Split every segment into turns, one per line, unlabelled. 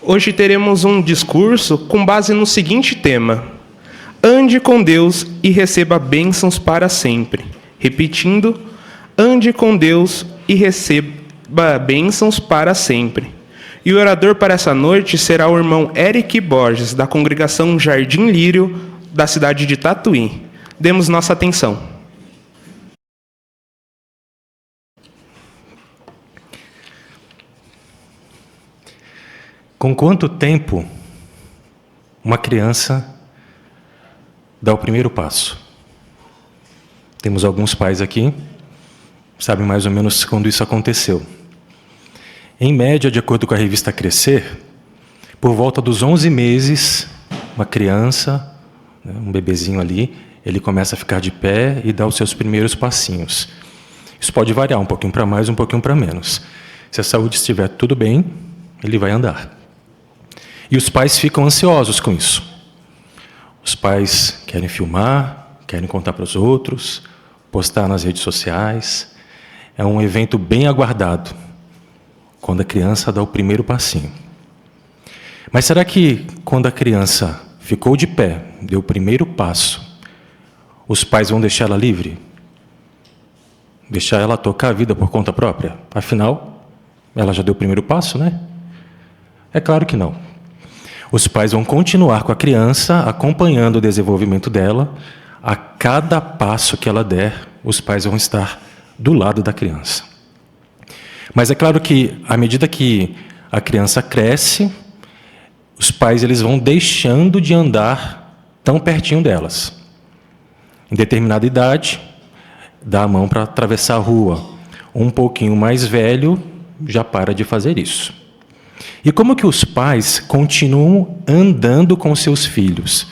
Hoje teremos um discurso com base no seguinte tema: ande com Deus e receba bênçãos para sempre. Repetindo, ande com Deus e receba bênçãos para sempre. E o orador para essa noite será o irmão Eric Borges, da congregação Jardim Lírio, da cidade de Tatuí. Demos nossa atenção.
Com quanto tempo uma criança dá o primeiro passo? Temos alguns pais aqui, sabem mais ou menos quando isso aconteceu. Em média, de acordo com a revista Crescer, por volta dos 11 meses, uma criança, um bebezinho ali, ele começa a ficar de pé e dá os seus primeiros passinhos. Isso pode variar um pouquinho para mais, um pouquinho para menos. Se a saúde estiver tudo bem, ele vai andar. E os pais ficam ansiosos com isso. Os pais querem filmar, querem contar para os outros, postar nas redes sociais. É um evento bem aguardado, quando a criança dá o primeiro passinho. Mas será que quando a criança ficou de pé, deu o primeiro passo, os pais vão deixar ela livre? Deixar ela tocar a vida por conta própria? Afinal, ela já deu o primeiro passo, né? É claro que não. Os pais vão continuar com a criança, acompanhando o desenvolvimento dela. A cada passo que ela der, os pais vão estar do lado da criança. Mas é claro que, à medida que a criança cresce, os pais eles vão deixando de andar tão pertinho delas. Em determinada idade, dá a mão para atravessar a rua. Um pouquinho mais velho, já para de fazer isso. E como que os pais continuam andando com seus filhos,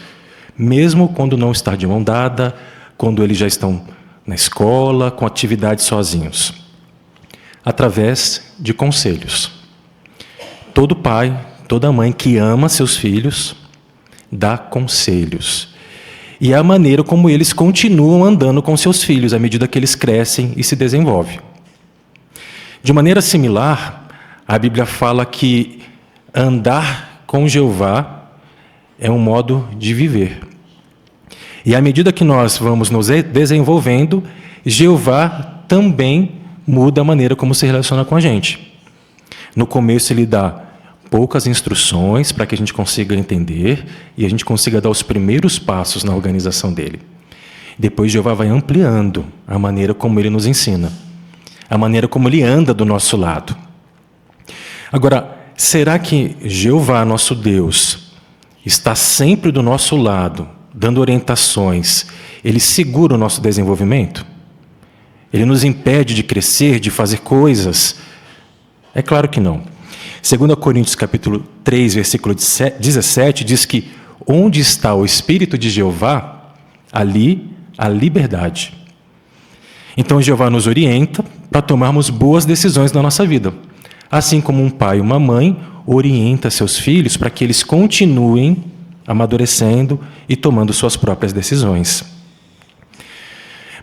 mesmo quando não está de mão dada, quando eles já estão na escola, com atividades sozinhos? Através de conselhos. Todo pai, toda mãe que ama seus filhos, dá conselhos. E é a maneira como eles continuam andando com seus filhos, à medida que eles crescem e se desenvolvem. De maneira similar, a Bíblia fala que andar com Jeová é um modo de viver. E à medida que nós vamos nos desenvolvendo, Jeová também muda a maneira como se relaciona com a gente. No começo ele dá poucas instruções para que a gente consiga entender e a gente consiga dar os primeiros passos na organização dele. Depois Jeová vai ampliando a maneira como ele nos ensina, a maneira como ele anda do nosso lado. Agora, será que Jeová, nosso Deus, está sempre do nosso lado, dando orientações? Ele segura o nosso desenvolvimento? Ele nos impede de crescer, de fazer coisas? É claro que não. 2 Coríntios capítulo 3, versículo 17, diz que onde está o Espírito de Jeová, ali há liberdade. Então Jeová nos orienta para tomarmos boas decisões na nossa vida. Assim como um pai e uma mãe orienta seus filhos para que eles continuem amadurecendo e tomando suas próprias decisões.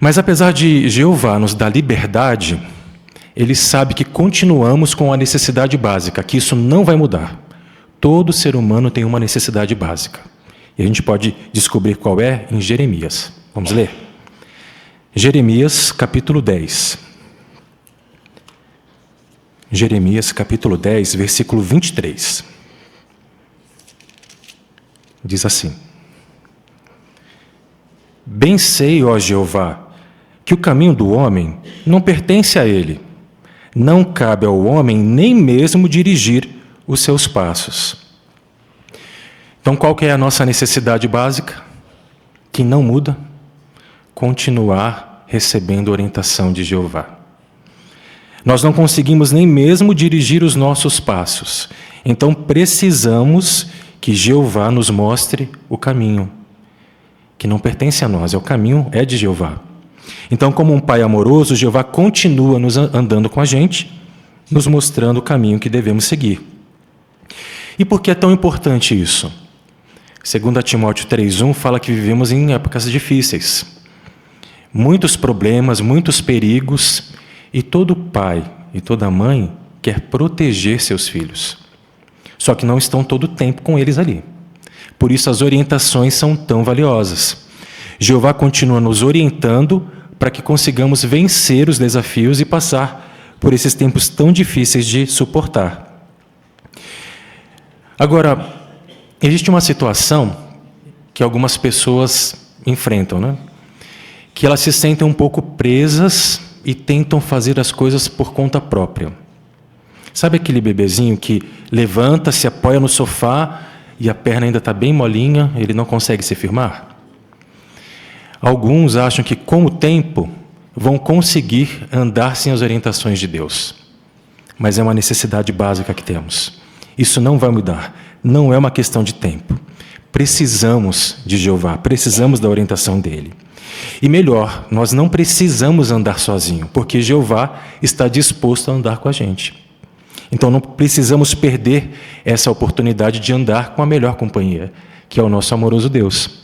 Mas apesar de Jeová nos dar liberdade, ele sabe que continuamos com a necessidade básica, que isso não vai mudar. Todo ser humano tem uma necessidade básica. E a gente pode descobrir qual é em Jeremias. Vamos ler? Jeremias, capítulo 10. Jeremias, capítulo 10, versículo 23. Diz assim: Bem sei, ó Jeová, que o caminho do homem não pertence a ele. Não cabe ao homem nem mesmo dirigir os seus passos. Então, qual que é a nossa necessidade básica? Que não muda? Continuar recebendo orientação de Jeová. Nós não conseguimos nem mesmo dirigir os nossos passos. Então, precisamos que Jeová nos mostre o caminho, que não pertence a nós, o caminho é de Jeová. Então, como um pai amoroso, Jeová continua nos andando com a gente, nos mostrando o caminho que devemos seguir. E por que é tão importante isso? 2 Timóteo 3,1 fala que vivemos em épocas difíceis. Muitos problemas, muitos perigos, e todo pai e toda mãe quer proteger seus filhos. só que não estão todo o tempo com eles ali. Por isso as orientações são tão valiosas. Jeová continua nos orientando para que consigamos vencer os desafios e passar por esses tempos tão difíceis de suportar. Agora, existe uma situação que algumas pessoas enfrentam, né? Que elas se sentem um pouco presas e tentam fazer as coisas por conta própria. Sabe aquele bebezinho que levanta, se apoia no sofá e a perna ainda está bem molinha, ele não consegue se firmar? Alguns acham que, com o tempo, vão conseguir andar sem as orientações de Deus. Mas é uma necessidade básica que temos. Isso não vai mudar. Não é uma questão de tempo. Precisamos de Jeová, precisamos da orientação dele. E melhor, nós não precisamos andar sozinho, porque Jeová está disposto a andar com a gente. Então não precisamos perder essa oportunidade de andar com a melhor companhia, que é o nosso amoroso Deus.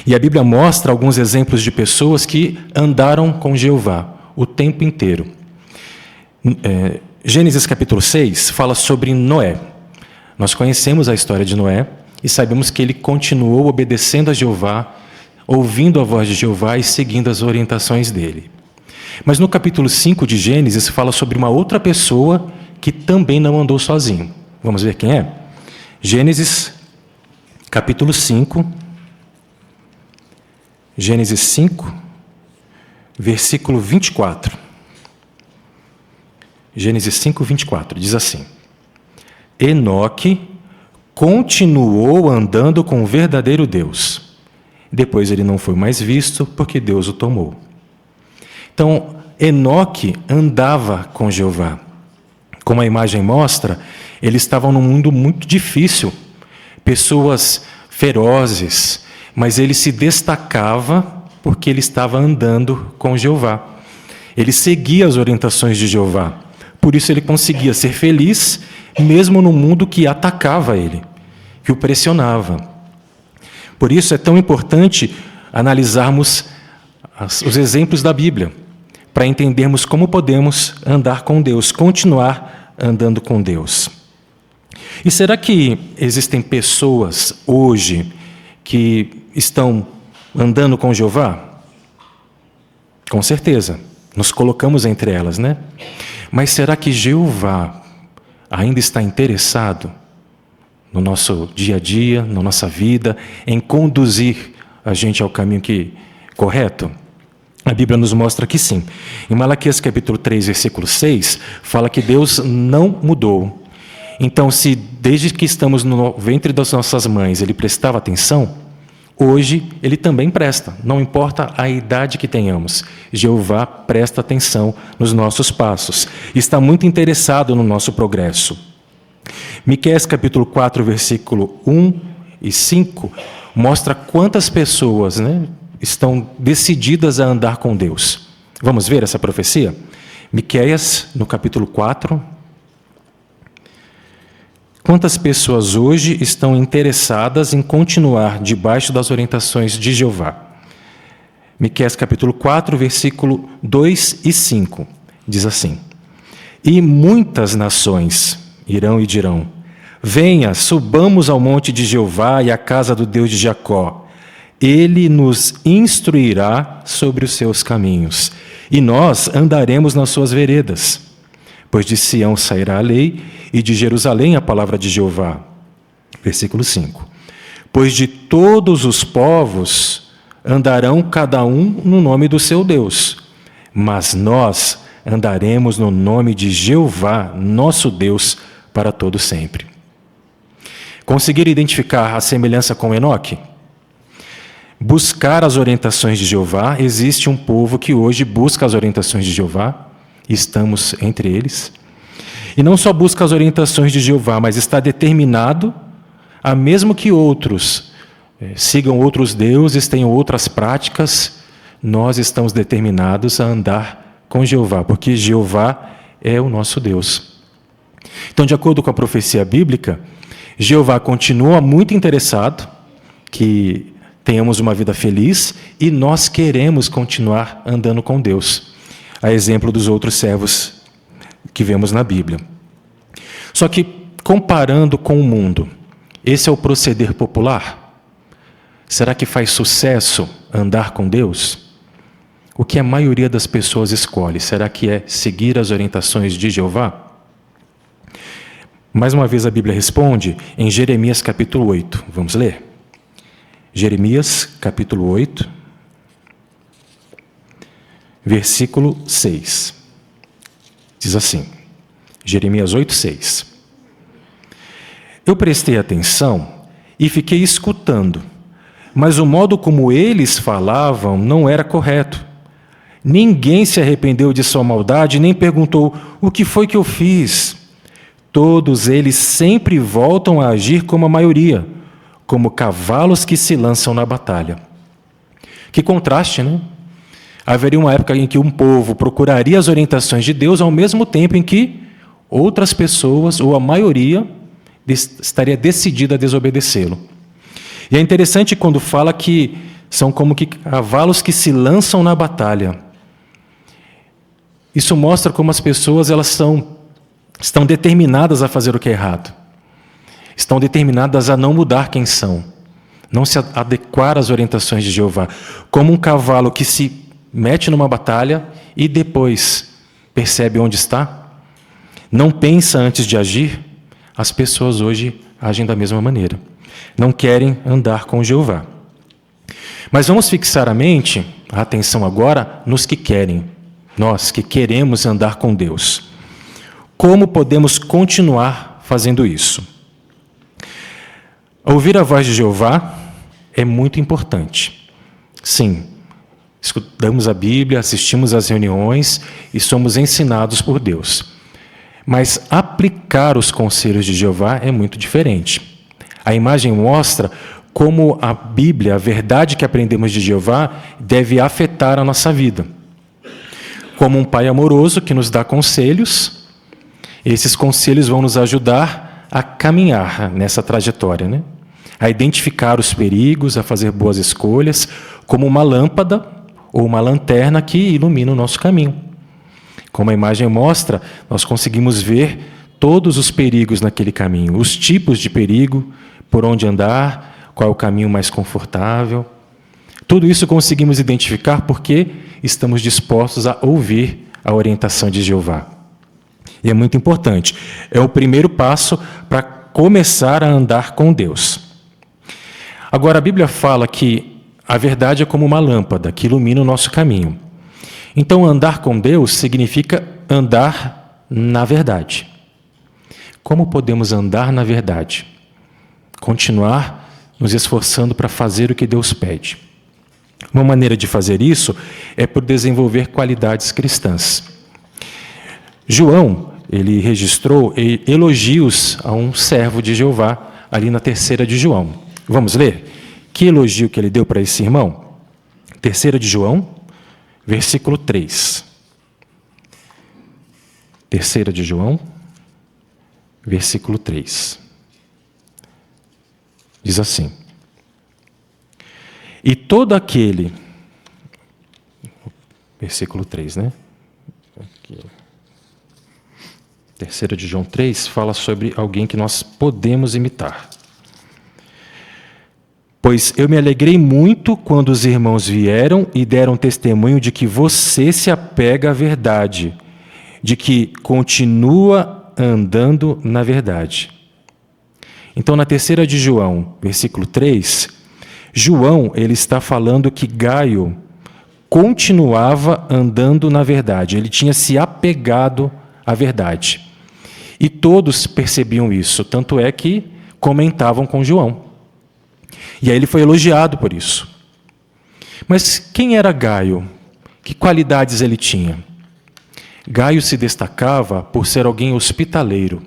E a Bíblia mostra alguns exemplos de pessoas que andaram com Jeová o tempo inteiro. Gênesis capítulo 6 fala sobre Noé. Nós conhecemos a história de Noé e sabemos que ele continuou obedecendo a Jeová, ouvindo a voz de Jeová e seguindo as orientações dele. Mas no capítulo 5 de Gênesis fala sobre uma outra pessoa que também não andou sozinho. Vamos ver quem é? Gênesis capítulo 5. Gênesis 5, versículo 24. Gênesis 5, 24, diz assim: Enoque continuou andando com o verdadeiro Deus. Depois ele não foi mais visto, porque Deus o tomou. Então, Enoque andava com Jeová. Como a imagem mostra, eles estavam num mundo muito difícil, pessoas ferozes, mas ele se destacava porque ele estava andando com Jeová. Ele seguia as orientações de Jeová. Por isso ele conseguia ser feliz, mesmo no mundo que atacava ele, que o pressionava. Por isso é tão importante analisarmos os exemplos da Bíblia, para entendermos como podemos andar com Deus, continuar andando com Deus. E será que existem pessoas hoje que estão andando com Jeová? Com certeza, nos colocamos entre elas, né? Mas será que Jeová ainda está interessado no nosso dia a dia, na nossa vida, em conduzir a gente ao caminho correto? A Bíblia nos mostra que sim. Em Malaquias capítulo 3, versículo 6, fala que Deus não mudou. Então, se desde que estamos no ventre das nossas mães Ele prestava atenção, hoje Ele também presta, não importa a idade que tenhamos. Jeová presta atenção nos nossos passos, está muito interessado no nosso progresso. Miqueias capítulo 4, versículo 1 e 5, mostra quantas pessoas, estão decididas a andar com Deus. Vamos ver essa profecia? Miqueias, no capítulo 4. Quantas pessoas hoje estão interessadas em continuar debaixo das orientações de Jeová? Miqueias capítulo 4, versículo 2 e 5, diz assim: E muitas nações irão e dirão: Venha, subamos ao monte de Jeová e à casa do Deus de Jacó. Ele nos instruirá sobre os seus caminhos, e nós andaremos nas suas veredas. Pois de Sião sairá a lei, e de Jerusalém a palavra de Jeová. Versículo 5. Pois de todos os povos andarão cada um no nome do seu Deus, mas nós andaremos no nome de Jeová, nosso Deus, para todo sempre. Conseguir identificar a semelhança com Enoque? Buscar as orientações de Jeová. Existe um povo que hoje busca as orientações de Jeová, estamos entre eles. E não só busca as orientações de Jeová, mas está determinado a, mesmo que outros sigam outros deuses, tenham outras práticas, nós estamos determinados a andar com Jeová, porque Jeová é o nosso Deus. Então, de acordo com a profecia bíblica, Jeová continua muito interessado que tenhamos uma vida feliz e nós queremos continuar andando com Deus, a exemplo dos outros servos que vemos na Bíblia. Só que, comparando com o mundo, esse é o proceder popular? Será que faz sucesso andar com Deus? O que a maioria das pessoas escolhe? Será que é seguir as orientações de Jeová? Mais uma vez a Bíblia responde em Jeremias capítulo 8. Vamos ler? Jeremias capítulo 8, versículo 6. Diz assim, Jeremias 8, 6. Eu prestei atenção e fiquei escutando, mas o modo como eles falavam não era correto. Ninguém se arrependeu de sua maldade, nem perguntou, o que foi que eu fiz? Todos eles sempre voltam a agir como a maioria, como cavalos que se lançam na batalha. Que contraste, né? Haveria uma época em que um povo procuraria as orientações de Deus ao mesmo tempo em que outras pessoas, ou a maioria, estaria decidida a desobedecê-lo. E é interessante quando fala que são como que cavalos que se lançam na batalha. Isso mostra como as pessoas estão determinadas a fazer o que é errado. Estão determinadas a não mudar quem são. Não se adequar às orientações de Jeová. Como um cavalo que se mete numa batalha e depois percebe onde está, não pensa antes de agir, as pessoas hoje agem da mesma maneira. Não querem andar com Jeová. Mas vamos fixar a atenção agora nos que querem. Nós que queremos andar com Deus. Como podemos continuar fazendo isso? Ouvir a voz de Jeová é muito importante. Sim, estudamos a Bíblia, assistimos às reuniões e somos ensinados por Deus. Mas aplicar os conselhos de Jeová é muito diferente. A imagem mostra como a Bíblia, a verdade que aprendemos de Jeová, deve afetar a nossa vida. Como um pai amoroso que nos dá conselhos, esses conselhos vão nos ajudar a caminhar nessa trajetória, né? A identificar os perigos, a fazer boas escolhas, como uma lâmpada ou uma lanterna que ilumina o nosso caminho. Como a imagem mostra, nós conseguimos ver todos os perigos naquele caminho, os tipos de perigo, por onde andar, qual é o caminho mais confortável. Tudo isso conseguimos identificar porque estamos dispostos a ouvir a orientação de Jeová. E é muito importante. É o primeiro passo para começar a andar com Deus. Agora, a Bíblia fala que a verdade é como uma lâmpada que ilumina o nosso caminho. Então, andar com Deus significa andar na verdade. Como podemos andar na verdade? Continuar nos esforçando para fazer o que Deus pede. Uma maneira de fazer isso é por desenvolver qualidades cristãs. João, ele registrou elogios a um servo de Jeová, ali na 3ª de João. Vamos ler? Que elogio que ele deu para esse irmão? 3ª de João, versículo 3. 3ª de João, versículo 3. Diz assim: e todo aquele... Versículo 3, né? Aqui. 3ª de João 3 fala sobre alguém que nós podemos imitar. Pois eu me alegrei muito quando os irmãos vieram e deram testemunho de que você se apega à verdade, de que continua andando na verdade. Então, na 3ª de João, versículo 3, João ele está falando que Gaio continuava andando na verdade, ele tinha se apegado à verdade. E todos percebiam isso, tanto é que comentavam com João. E aí ele foi elogiado por isso. Mas quem era Gaio? Que qualidades ele tinha? Gaio se destacava por ser alguém hospitaleiro.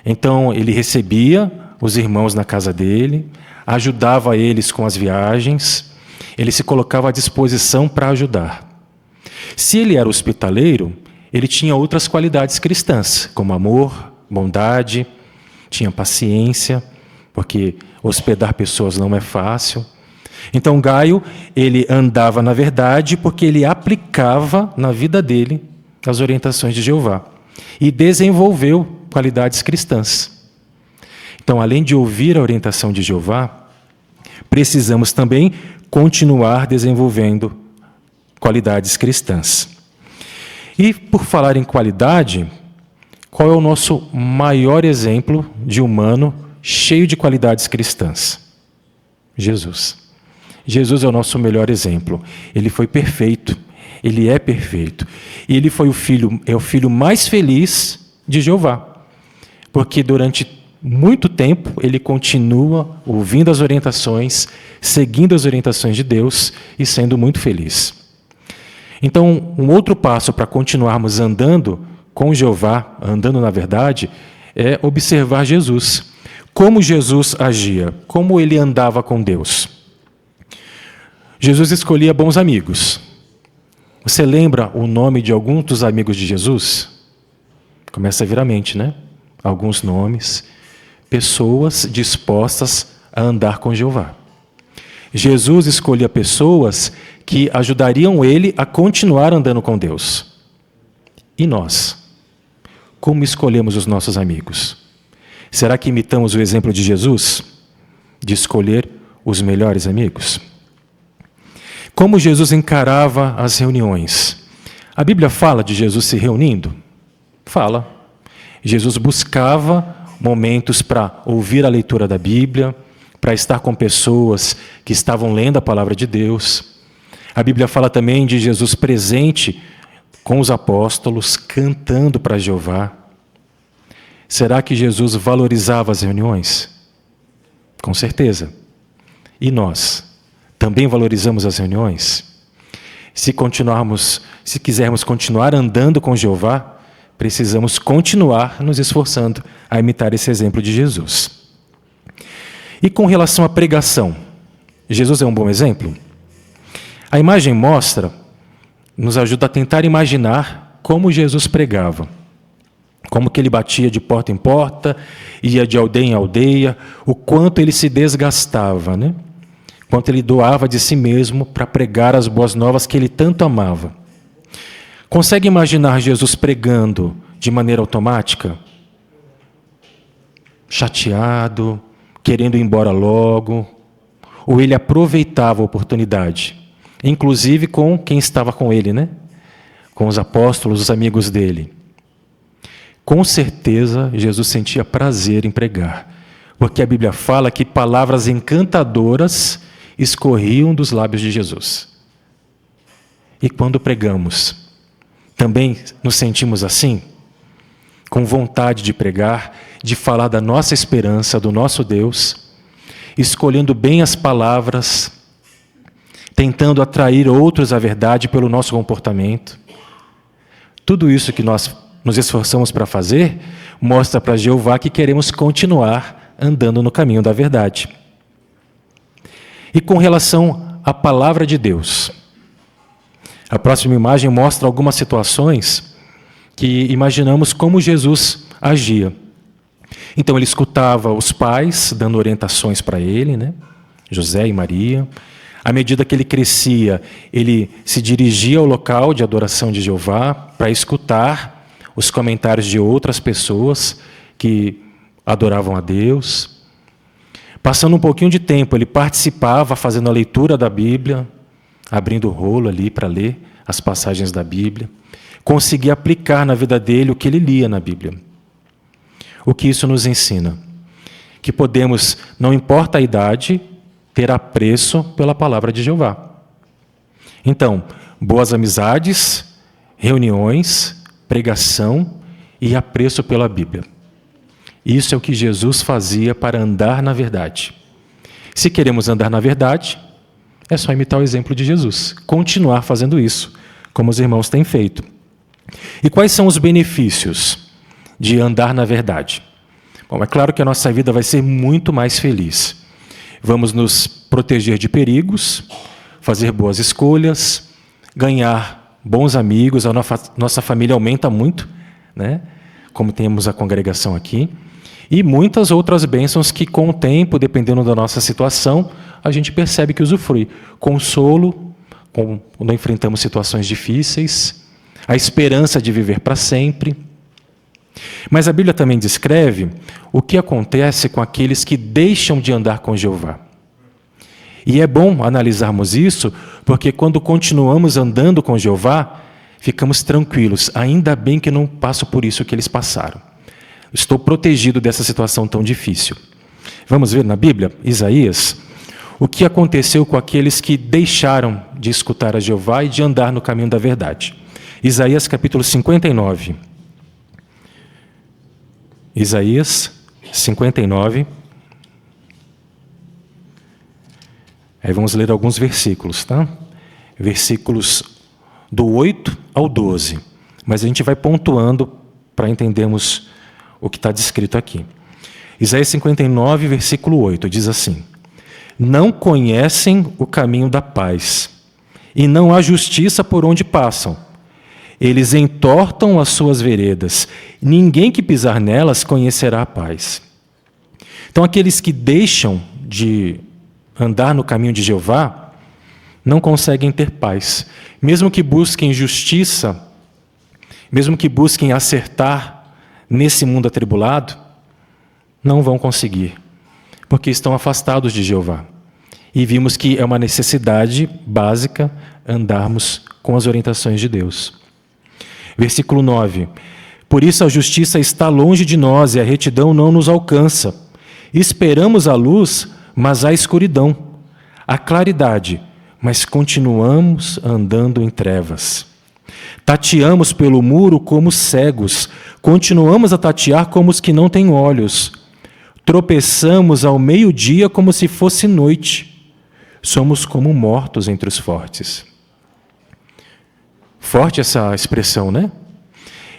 Então ele recebia os irmãos na casa dele, ajudava eles com as viagens, ele se colocava à disposição para ajudar. Se ele era hospitaleiro, ele tinha outras qualidades cristãs, como amor, bondade, tinha paciência, porque hospedar pessoas não é fácil. Então Gaio, ele andava na verdade porque ele aplicava na vida dele as orientações de Jeová e desenvolveu qualidades cristãs. Então, além de ouvir a orientação de Jeová, precisamos também continuar desenvolvendo qualidades cristãs. E, por falar em qualidade, qual é o nosso maior exemplo de humano cheio de qualidades cristãs? Jesus. Jesus é o nosso melhor exemplo. Ele foi perfeito. Ele é perfeito. E ele foi o filho mais feliz de Jeová. Porque durante muito tempo ele continua ouvindo as orientações, seguindo as orientações de Deus e sendo muito feliz. Então, um outro passo para continuarmos andando com Jeová, andando na verdade, é observar Jesus. Como Jesus agia, como ele andava com Deus. Jesus escolhia bons amigos. Você lembra o nome de alguns dos amigos de Jesus? Começa a vir à mente, né? Alguns nomes, pessoas dispostas a andar com Jeová. Jesus escolhia pessoas que ajudariam ele a continuar andando com Deus. E nós? Como escolhemos os nossos amigos? Será que imitamos o exemplo de Jesus? De escolher os melhores amigos? Como Jesus encarava as reuniões? A Bíblia fala de Jesus se reunindo? Fala. Jesus buscava momentos para ouvir a leitura da Bíblia, para estar com pessoas que estavam lendo a palavra de Deus. A Bíblia fala também de Jesus presente com os apóstolos, cantando para Jeová. Será que Jesus valorizava as reuniões? Com certeza. E nós? Também valorizamos as reuniões? Se quisermos continuar andando com Jeová, precisamos continuar nos esforçando a imitar esse exemplo de Jesus. E com relação à pregação, Jesus é um bom exemplo? A imagem nos ajuda a tentar imaginar como Jesus pregava. Como que ele batia de porta em porta, ia de aldeia em aldeia, o quanto ele se desgastava, né? Quanto ele doava de si mesmo para pregar as boas novas que ele tanto amava. Consegue imaginar Jesus pregando de maneira automática? Chateado, querendo ir embora logo? Ou ele aproveitava a oportunidade? Inclusive com quem estava com ele, né? Com os apóstolos, os amigos dele. Com certeza, Jesus sentia prazer em pregar, porque a Bíblia fala que palavras encantadoras escorriam dos lábios de Jesus. E quando pregamos, também nos sentimos assim? Com vontade de pregar, de falar da nossa esperança, do nosso Deus, escolhendo bem as palavras, tentando atrair outros à verdade pelo nosso comportamento. Tudo isso que nós nos esforçamos para fazer, mostra para Jeová que queremos continuar andando no caminho da verdade. E com relação à palavra de Deus, a próxima imagem mostra algumas situações que imaginamos como Jesus agia. Então ele escutava os pais dando orientações para ele, né? José e Maria. À medida que ele crescia, ele se dirigia ao local de adoração de Jeová para escutar os comentários de outras pessoas que adoravam a Deus. Passando um pouquinho de tempo, ele participava fazendo a leitura da Bíblia, abrindo o rolo ali para ler as passagens da Bíblia. Conseguia aplicar na vida dele o que ele lia na Bíblia. O que isso nos ensina? Que podemos, não importa a idade, ter apreço pela palavra de Jeová. Então, boas amizades, reuniões, pregação e apreço pela Bíblia. Isso é o que Jesus fazia para andar na verdade. Se queremos andar na verdade, é só imitar o exemplo de Jesus, continuar fazendo isso, como os irmãos têm feito. E quais são os benefícios de andar na verdade? Bom, é claro que a nossa vida vai ser muito mais feliz. Vamos nos proteger de perigos, fazer boas escolhas, ganhar bons amigos, a nossa família aumenta muito, né? Como temos a congregação aqui, e muitas outras bênçãos que com o tempo, dependendo da nossa situação, a gente percebe que usufrui. Consolo, quando enfrentamos situações difíceis, a esperança de viver para sempre. Mas a Bíblia também descreve o que acontece com aqueles que deixam de andar com Jeová. E é bom analisarmos isso, porque quando continuamos andando com Jeová, ficamos tranquilos. Ainda bem que não passo por isso que eles passaram. Estou protegido dessa situação tão difícil. Vamos ver na Bíblia, Isaías, o que aconteceu com aqueles que deixaram de escutar a Jeová e de andar no caminho da verdade. Isaías capítulo 59. Isaías 59. Aí vamos ler alguns versículos, tá? Versículos do 8 ao 12. Mas a gente vai pontuando para entendermos o que está descrito aqui. Isaías 59, versículo 8, diz assim: Não conhecem o caminho da paz, e não há justiça por onde passam. Eles entortam as suas veredas. Ninguém que pisar nelas conhecerá a paz. Então, aqueles que deixam de andar no caminho de Jeová não conseguem ter paz. Mesmo que busquem justiça, mesmo que busquem acertar nesse mundo atribulado, não vão conseguir, porque estão afastados de Jeová. E vimos que é uma necessidade básica andarmos com as orientações de Deus. Versículo 9. Por isso a justiça está longe de nós e a retidão não nos alcança. Esperamos a luz, mas há escuridão. A claridade, mas continuamos andando em trevas. Tateamos pelo muro como cegos. Continuamos a tatear como os que não têm olhos. Tropeçamos ao meio-dia como se fosse noite. Somos como mortos entre os fortes. Forte essa expressão, né?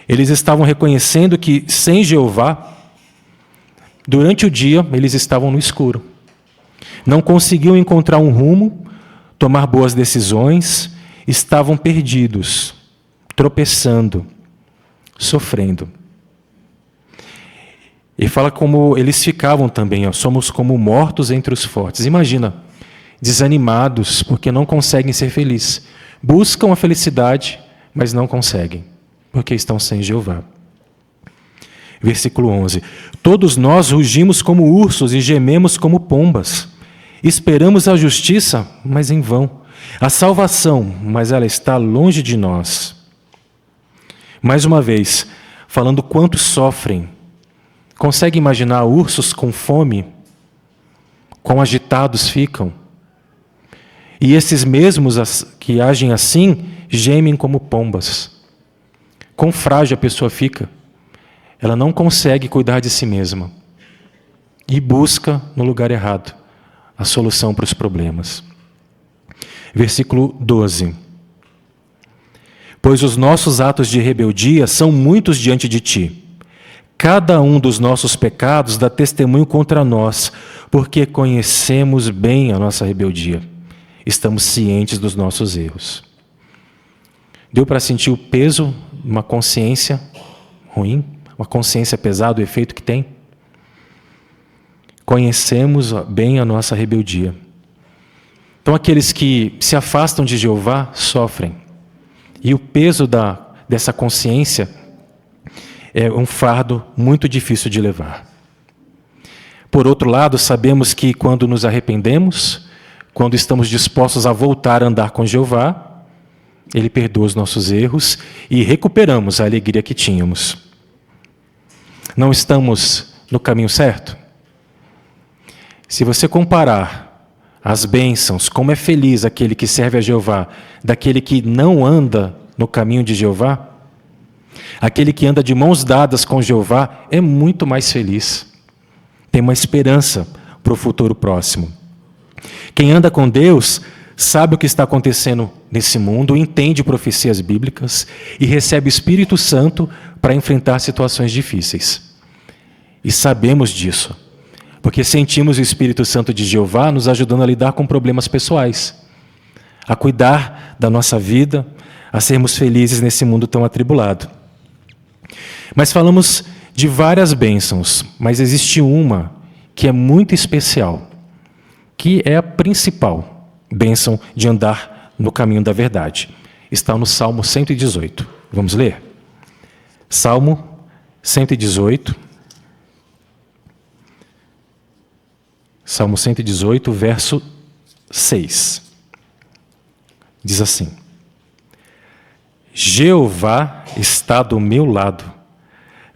Eles estavam reconhecendo que sem Jeová, durante o dia, eles estavam no escuro. Não conseguiam encontrar um rumo, tomar boas decisões, estavam perdidos, tropeçando, sofrendo. E fala como eles ficavam também, ó, somos como mortos entre os fortes. Imagina, desanimados porque não conseguem ser felizes. Buscam a felicidade, mas não conseguem, porque estão sem Jeová. Versículo 11. Todos nós rugimos como ursos e gememos como pombas. Esperamos a justiça, mas em vão. A salvação, mas ela está longe de nós. Mais uma vez, falando quantos sofrem. Consegue imaginar ursos com fome? Quão agitados ficam? E esses mesmos que agem assim, gemem como pombas. Quão frágil a pessoa fica. Ela não consegue cuidar de si mesma. E busca no lugar errado a solução para os problemas. Versículo 12. Pois os nossos atos de rebeldia são muitos diante de ti. Cada um dos nossos pecados dá testemunho contra nós, porque conhecemos bem a nossa rebeldia. Estamos cientes dos nossos erros. Deu para sentir o peso de uma consciência ruim? Uma consciência pesada, o efeito que tem? Conhecemos bem a nossa rebeldia. Então, aqueles que se afastam de Jeová sofrem. E o peso dessa consciência é um fardo muito difícil de levar. Por outro lado, sabemos que quando nos arrependemos, quando estamos dispostos a voltar a andar com Jeová, Ele perdoa os nossos erros e recuperamos a alegria que tínhamos. Não estamos no caminho certo? Se você comparar as bênçãos, como é feliz aquele que serve a Jeová, daquele que não anda no caminho de Jeová, aquele que anda de mãos dadas com Jeová é muito mais feliz. Tem uma esperança para o futuro próximo. Quem anda com Deus sabe o que está acontecendo nesse mundo, entende profecias bíblicas e recebe o Espírito Santo para enfrentar situações difíceis. E sabemos disso, porque sentimos o Espírito Santo de Jeová nos ajudando a lidar com problemas pessoais, a cuidar da nossa vida, a sermos felizes nesse mundo tão atribulado. Mas falamos de várias bênçãos, mas existe uma que é muito especial, que é a principal bênção de andar no caminho da verdade. Está no Salmo 118. Vamos ler? Salmo 118. Salmo 118, verso 6. Diz assim: Jeová está do meu lado,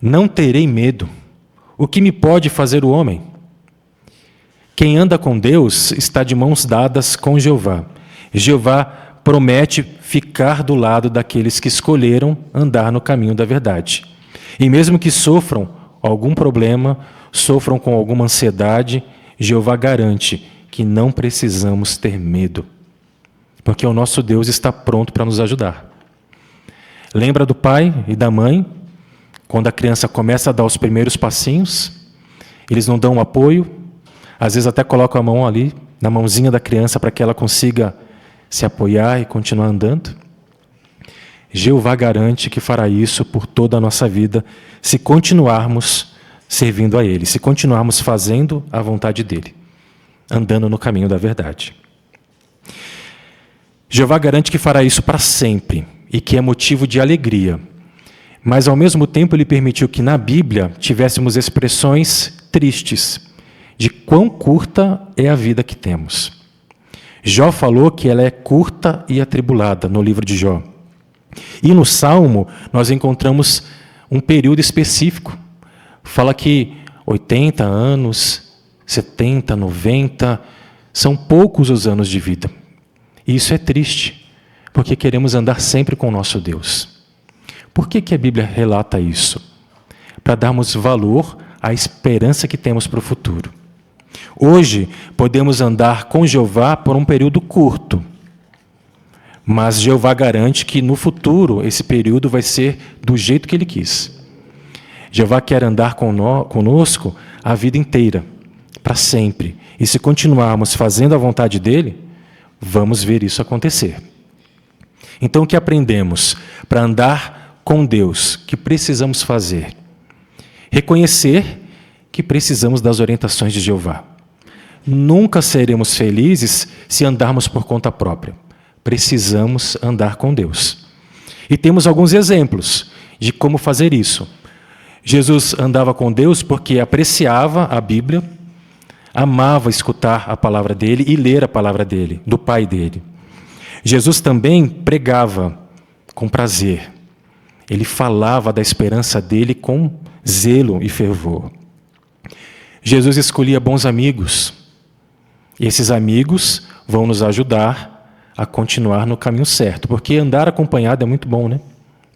não terei medo. O que me pode fazer o homem? Quem anda com Deus está de mãos dadas com Jeová. Jeová promete ficar do lado daqueles que escolheram andar no caminho da verdade. E mesmo que sofram algum problema, sofram com alguma ansiedade, Jeová garante que não precisamos ter medo, porque o nosso Deus está pronto para nos ajudar. Lembra do pai e da mãe? Quando a criança começa a dar os primeiros passinhos, eles não dão um apoio, às vezes até colocam a mão ali, na mãozinha da criança, para que ela consiga se apoiar e continuar andando. Jeová garante que fará isso por toda a nossa vida, se continuarmos servindo a Ele, se continuarmos fazendo a vontade dEle, andando no caminho da verdade. Jeová garante que fará isso para sempre e que é motivo de alegria. Mas, ao mesmo tempo, Ele permitiu que na Bíblia tivéssemos expressões tristes de quão curta é a vida que temos. Jó falou que ela é curta e atribulada no livro de Jó. E no Salmo nós encontramos um período específico. Fala que 80 anos, 70, 90, são poucos os anos de vida. E isso é triste, porque queremos andar sempre com o nosso Deus. Por que a Bíblia relata isso? Para darmos valor à esperança que temos para o futuro. Hoje, podemos andar com Jeová por um período curto, mas Jeová garante que no futuro esse período vai ser do jeito que Ele quis. Jeová quer andar conosco a vida inteira, para sempre. E se continuarmos fazendo a vontade dEle, vamos ver isso acontecer. Então, o que aprendemos para andar com Deus, que precisamos fazer? Reconhecer que precisamos das orientações de Jeová. Nunca seremos felizes se andarmos por conta própria. Precisamos andar com Deus. E temos alguns exemplos de como fazer isso. Jesus andava com Deus porque apreciava a Bíblia, amava escutar a palavra dele e ler a palavra dele, do Pai dele. Jesus também pregava com prazer. Ele falava da esperança dele com zelo e fervor. Jesus escolhia bons amigos. E esses amigos vão nos ajudar a continuar no caminho certo, porque andar acompanhado é muito bom, né?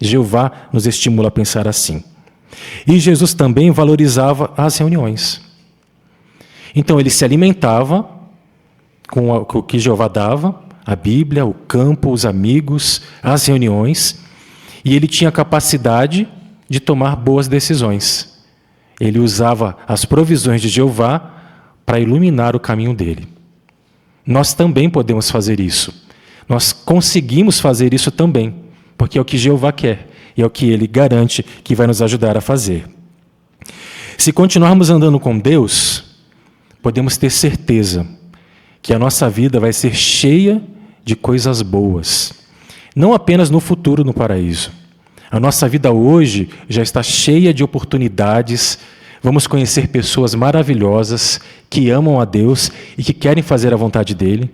Jeová nos estimula a pensar assim. E Jesus também valorizava as reuniões. Então ele se alimentava com o que Jeová dava, a Bíblia, o campo, os amigos, as reuniões, e ele tinha capacidade de tomar boas decisões. Ele usava as provisões de Jeová para iluminar o caminho dele. Nós também podemos fazer isso. Nós conseguimos fazer isso também, porque é o que Jeová quer e é o que Ele garante que vai nos ajudar a fazer. Se continuarmos andando com Deus, podemos ter certeza que a nossa vida vai ser cheia de coisas boas, não apenas no futuro no paraíso. A nossa vida hoje já está cheia de oportunidades. Vamos conhecer pessoas maravilhosas que amam a Deus e que querem fazer a vontade dEle.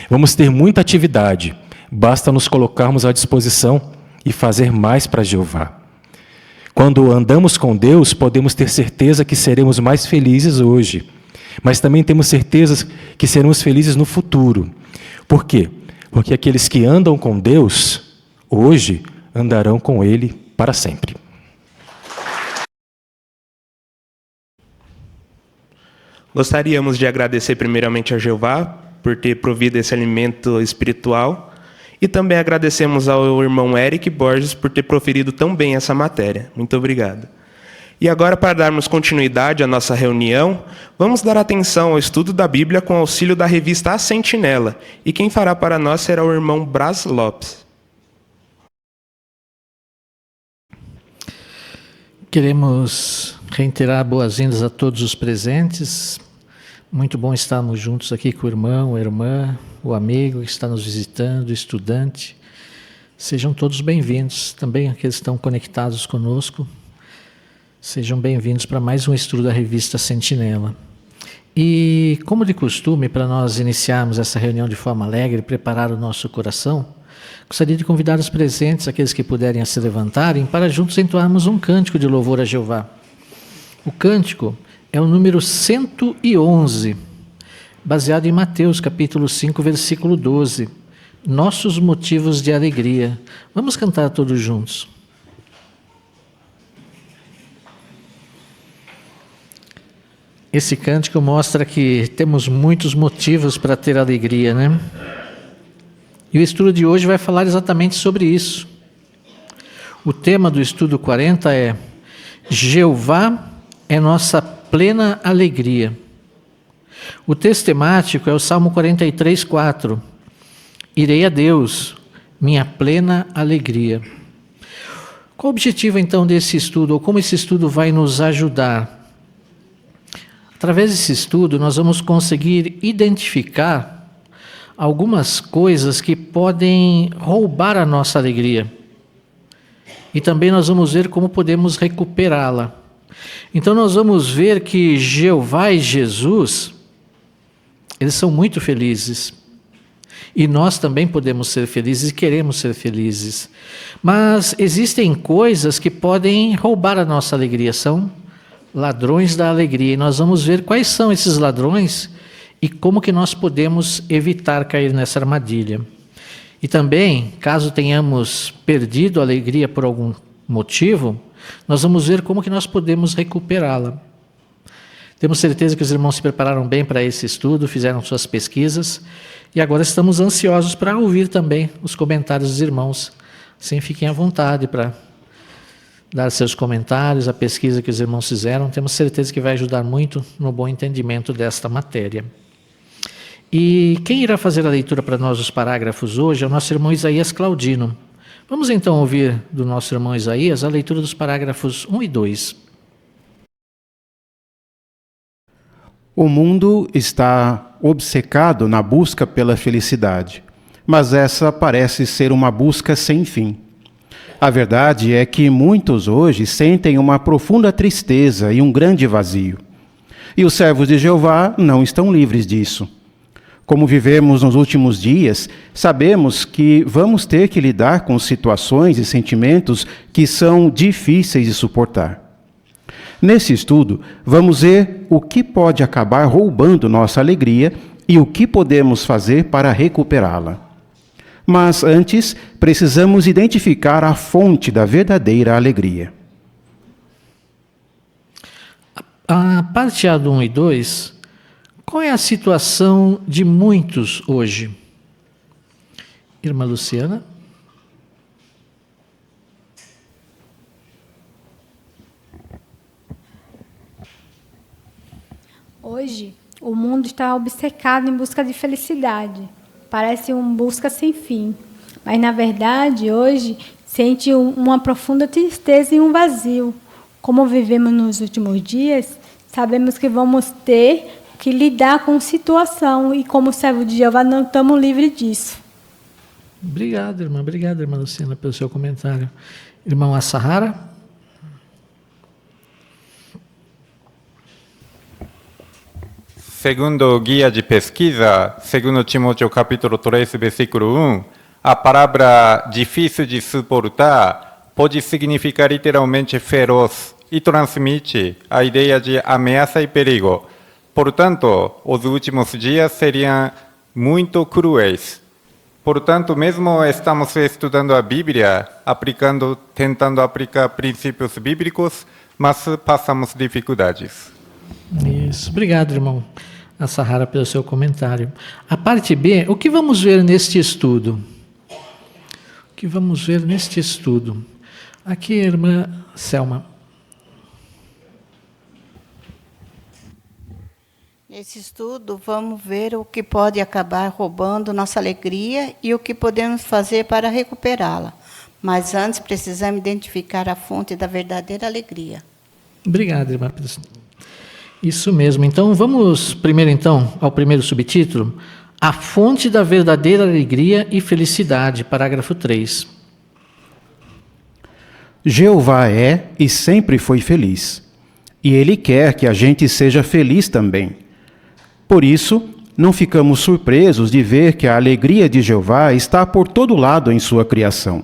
Vamos ter muita atividade, basta nos colocarmos à disposição e fazer mais para Jeová. Quando andamos com Deus, podemos ter certeza que seremos mais felizes hoje, mas também temos certeza que seremos felizes no futuro. Por quê? Porque aqueles que andam com Deus, hoje, andarão com Ele para sempre.
Gostaríamos de agradecer primeiramente a Jeová por ter provido esse alimento espiritual e também agradecemos ao irmão Eric Borges por ter proferido tão bem essa matéria. Muito obrigado. E agora, para darmos continuidade à nossa reunião, vamos dar atenção ao estudo da Bíblia com auxílio da revista A Sentinela. E quem fará para nós será o irmão Brás Lopes.
Queremos reiterar boas-vindas a todos os presentes. Muito bom estarmos juntos aqui com o irmão, a irmã, o amigo que está nos visitando, o estudante. Sejam todos bem-vindos, também aqueles que estão conectados conosco. Sejam bem-vindos para mais um estudo da revista Sentinela. E, como de costume, para nós iniciarmos essa reunião de forma alegre e preparar o nosso coração, gostaria de convidar os presentes, aqueles que puderem se levantarem, para juntos entoarmos um cântico de louvor a Jeová. O cântico é o número 111, baseado em Mateus, capítulo 5, versículo 12. Nossos motivos de alegria. Vamos cantar todos juntos. Esse cântico mostra que temos muitos motivos para ter alegria, né? E o estudo de hoje vai falar exatamente sobre isso. O tema do estudo 40 é Jeová é nossa plena alegria. O texto temático é o Salmo 43, 4. Irei a Deus, minha plena alegria. Qual o objetivo então desse estudo, ou como esse estudo vai nos ajudar? Através desse estudo, nós vamos conseguir identificar algumas coisas que podem roubar a nossa alegria. E também nós vamos ver como podemos recuperá-la. Então nós vamos ver que Jeová e Jesus, eles são muito felizes. E nós também podemos ser felizes e queremos ser felizes. Mas existem coisas que podem roubar a nossa alegria, são ladrões da alegria, e nós vamos ver quais são esses ladrões e como que nós podemos evitar cair nessa armadilha. E também, caso tenhamos perdido a alegria por algum motivo, nós vamos ver como que nós podemos recuperá-la. Temos certeza que os irmãos se prepararam bem para esse estudo, fizeram suas pesquisas, e agora estamos ansiosos para ouvir também os comentários dos irmãos. Assim, fiquem à vontade para dar seus comentários, a pesquisa que os irmãos fizeram, temos certeza que vai ajudar muito no bom entendimento desta matéria. E quem irá fazer a leitura para nós dos parágrafos hoje é o nosso irmão Isaías Claudino. Vamos então ouvir do nosso irmão Isaías a leitura dos parágrafos 1 e 2.
O mundo está obcecado na busca pela felicidade, mas essa parece ser uma busca sem fim. A verdade é que muitos hoje sentem uma profunda tristeza e um grande vazio. E os servos de Jeová não estão livres disso. Como vivemos nos últimos dias, sabemos que vamos ter que lidar com situações e sentimentos que são difíceis de suportar. Nesse estudo, vamos ver o que pode acabar roubando nossa alegria e o que podemos fazer para recuperá-la. Mas antes, precisamos identificar a fonte da verdadeira alegria.
A parte A do 1 e 2, qual é a situação de muitos hoje? Irmã Luciana?
Hoje, o mundo está obcecado em busca de felicidade. Parece uma busca sem fim. Mas, na verdade, hoje, sente uma profunda tristeza e um vazio. Como vivemos nos últimos dias, sabemos que vamos ter que lidar com a situação e, como servo de Jeová, não estamos livres disso.
Obrigado, irmã. Obrigado, irmã Luciana, pelo seu comentário. Irmão Assahara?
Segundo o guia de pesquisa, segundo Timóteo capítulo 3, versículo 1, a palavra difícil de suportar pode significar literalmente feroz e transmite a ideia de ameaça e perigo. Portanto, os últimos dias seriam muito cruéis. Portanto, mesmo estamos estudando a Bíblia, tentando aplicar princípios bíblicos, mas passamos dificuldades.
Isso. Obrigado, irmão Assahara, pelo seu comentário. A parte B, o que vamos ver neste estudo? O que vamos ver neste estudo? Aqui, irmã Selma.
Nesse estudo, vamos ver o que pode acabar roubando nossa alegria e o que podemos fazer para recuperá-la. Mas antes, precisamos identificar a fonte da verdadeira alegria.
Obrigado, irmã. Isso mesmo. Então, vamos primeiro ao primeiro subtítulo, a fonte da verdadeira alegria e felicidade, parágrafo 3.
Jeová é e sempre foi feliz. E Ele quer que a gente seja feliz também. Por isso, não ficamos surpresos de ver que a alegria de Jeová está por todo lado em sua criação.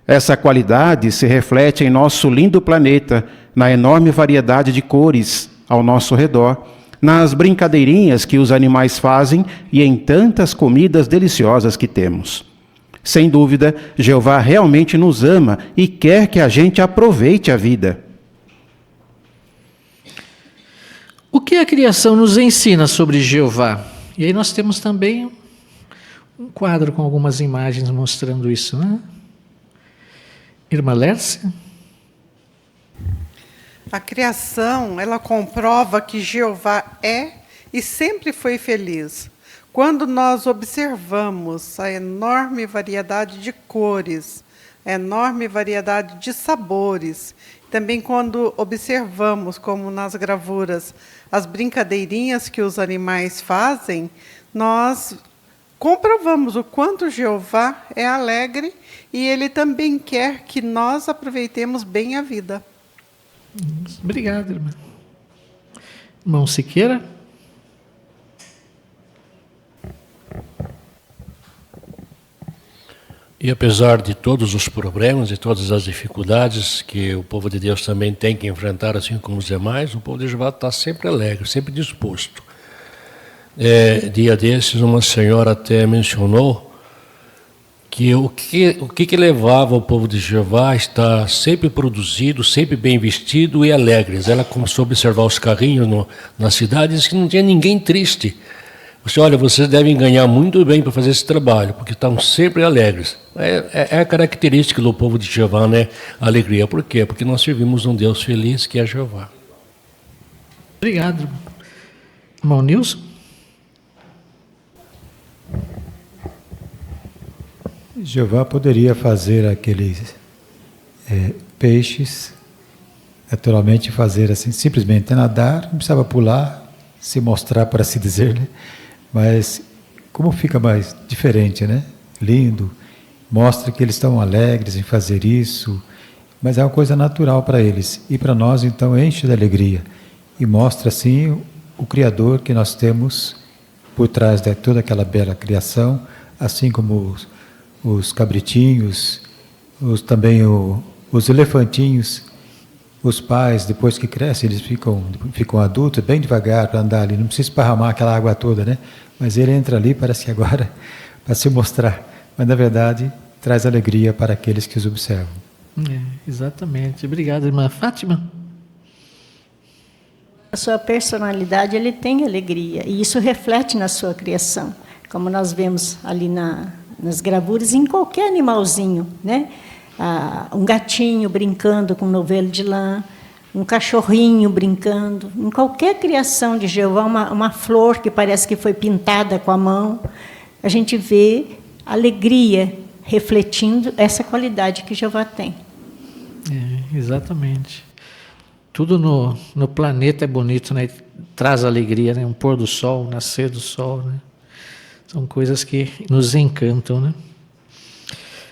Essa qualidade se reflete em nosso lindo planeta, na enorme variedade de cores ao nosso redor, nas brincadeirinhas que os animais fazem e em tantas comidas deliciosas que temos. Sem dúvida, Jeová realmente nos ama e quer que a gente aproveite a vida.
O que a criação nos ensina sobre Jeová? E aí nós temos também um quadro com algumas imagens mostrando isso, né? Irmã Lércia?
A criação, ela comprova que Jeová é e sempre foi feliz. Quando nós observamos a enorme variedade de cores, a enorme variedade de sabores, também quando observamos, como nas gravuras, as brincadeirinhas que os animais fazem, nós comprovamos o quanto Jeová é alegre e Ele também quer que nós aproveitemos bem a vida.
Obrigado, irmã. Irmão Siqueira?
E apesar de todos os problemas e todas as dificuldades que o povo de Deus também tem que enfrentar, assim como os demais, o povo de Jeová está sempre alegre, sempre disposto. Dia desses, uma senhora até mencionou que o que levava o povo de Jeová a estar sempre produzido, sempre bem vestido e alegres. Ela começou a observar os carrinhos na cidade e disse que não tinha ninguém triste. Olha, vocês devem ganhar muito bem para fazer esse trabalho, porque estão sempre alegres. É a característica do povo de Jeová, né? A alegria. Por quê? Porque nós servimos um Deus feliz, que é Jeová.
Obrigado. Irmão Nilson?
Jeová poderia fazer aqueles peixes, naturalmente fazer assim, simplesmente nadar, não precisava pular, se mostrar, para assim dizer, né? Mas como fica mais diferente, né? Lindo, mostra que eles estão alegres em fazer isso, mas é uma coisa natural para eles. E para nós, então, enche de alegria. E mostra, assim, o Criador que nós temos por trás de toda aquela bela criação, assim como os cabritinhos, também os elefantinhos. Os pais, depois que crescem, eles ficam adultos, bem devagar para andar ali, não precisa esparramar aquela água toda, né? Mas ele entra ali, parece que agora, para se mostrar. Mas, na verdade, traz alegria para aqueles que os observam.
Exatamente. Obrigado, irmã Fátima.
A sua personalidade, ele tem alegria, e isso reflete na sua criação, como nós vemos ali nas gravuras, em qualquer animalzinho, né? Um gatinho brincando com um novelo de lã, um cachorrinho brincando, em qualquer criação de Jeová, uma flor que parece que foi pintada com a mão, a gente vê alegria refletindo essa qualidade que Jeová tem.
Exatamente. Tudo no planeta é bonito, né? Traz alegria, né? Um pôr do sol, um nascer do sol, né? São coisas que nos encantam, né?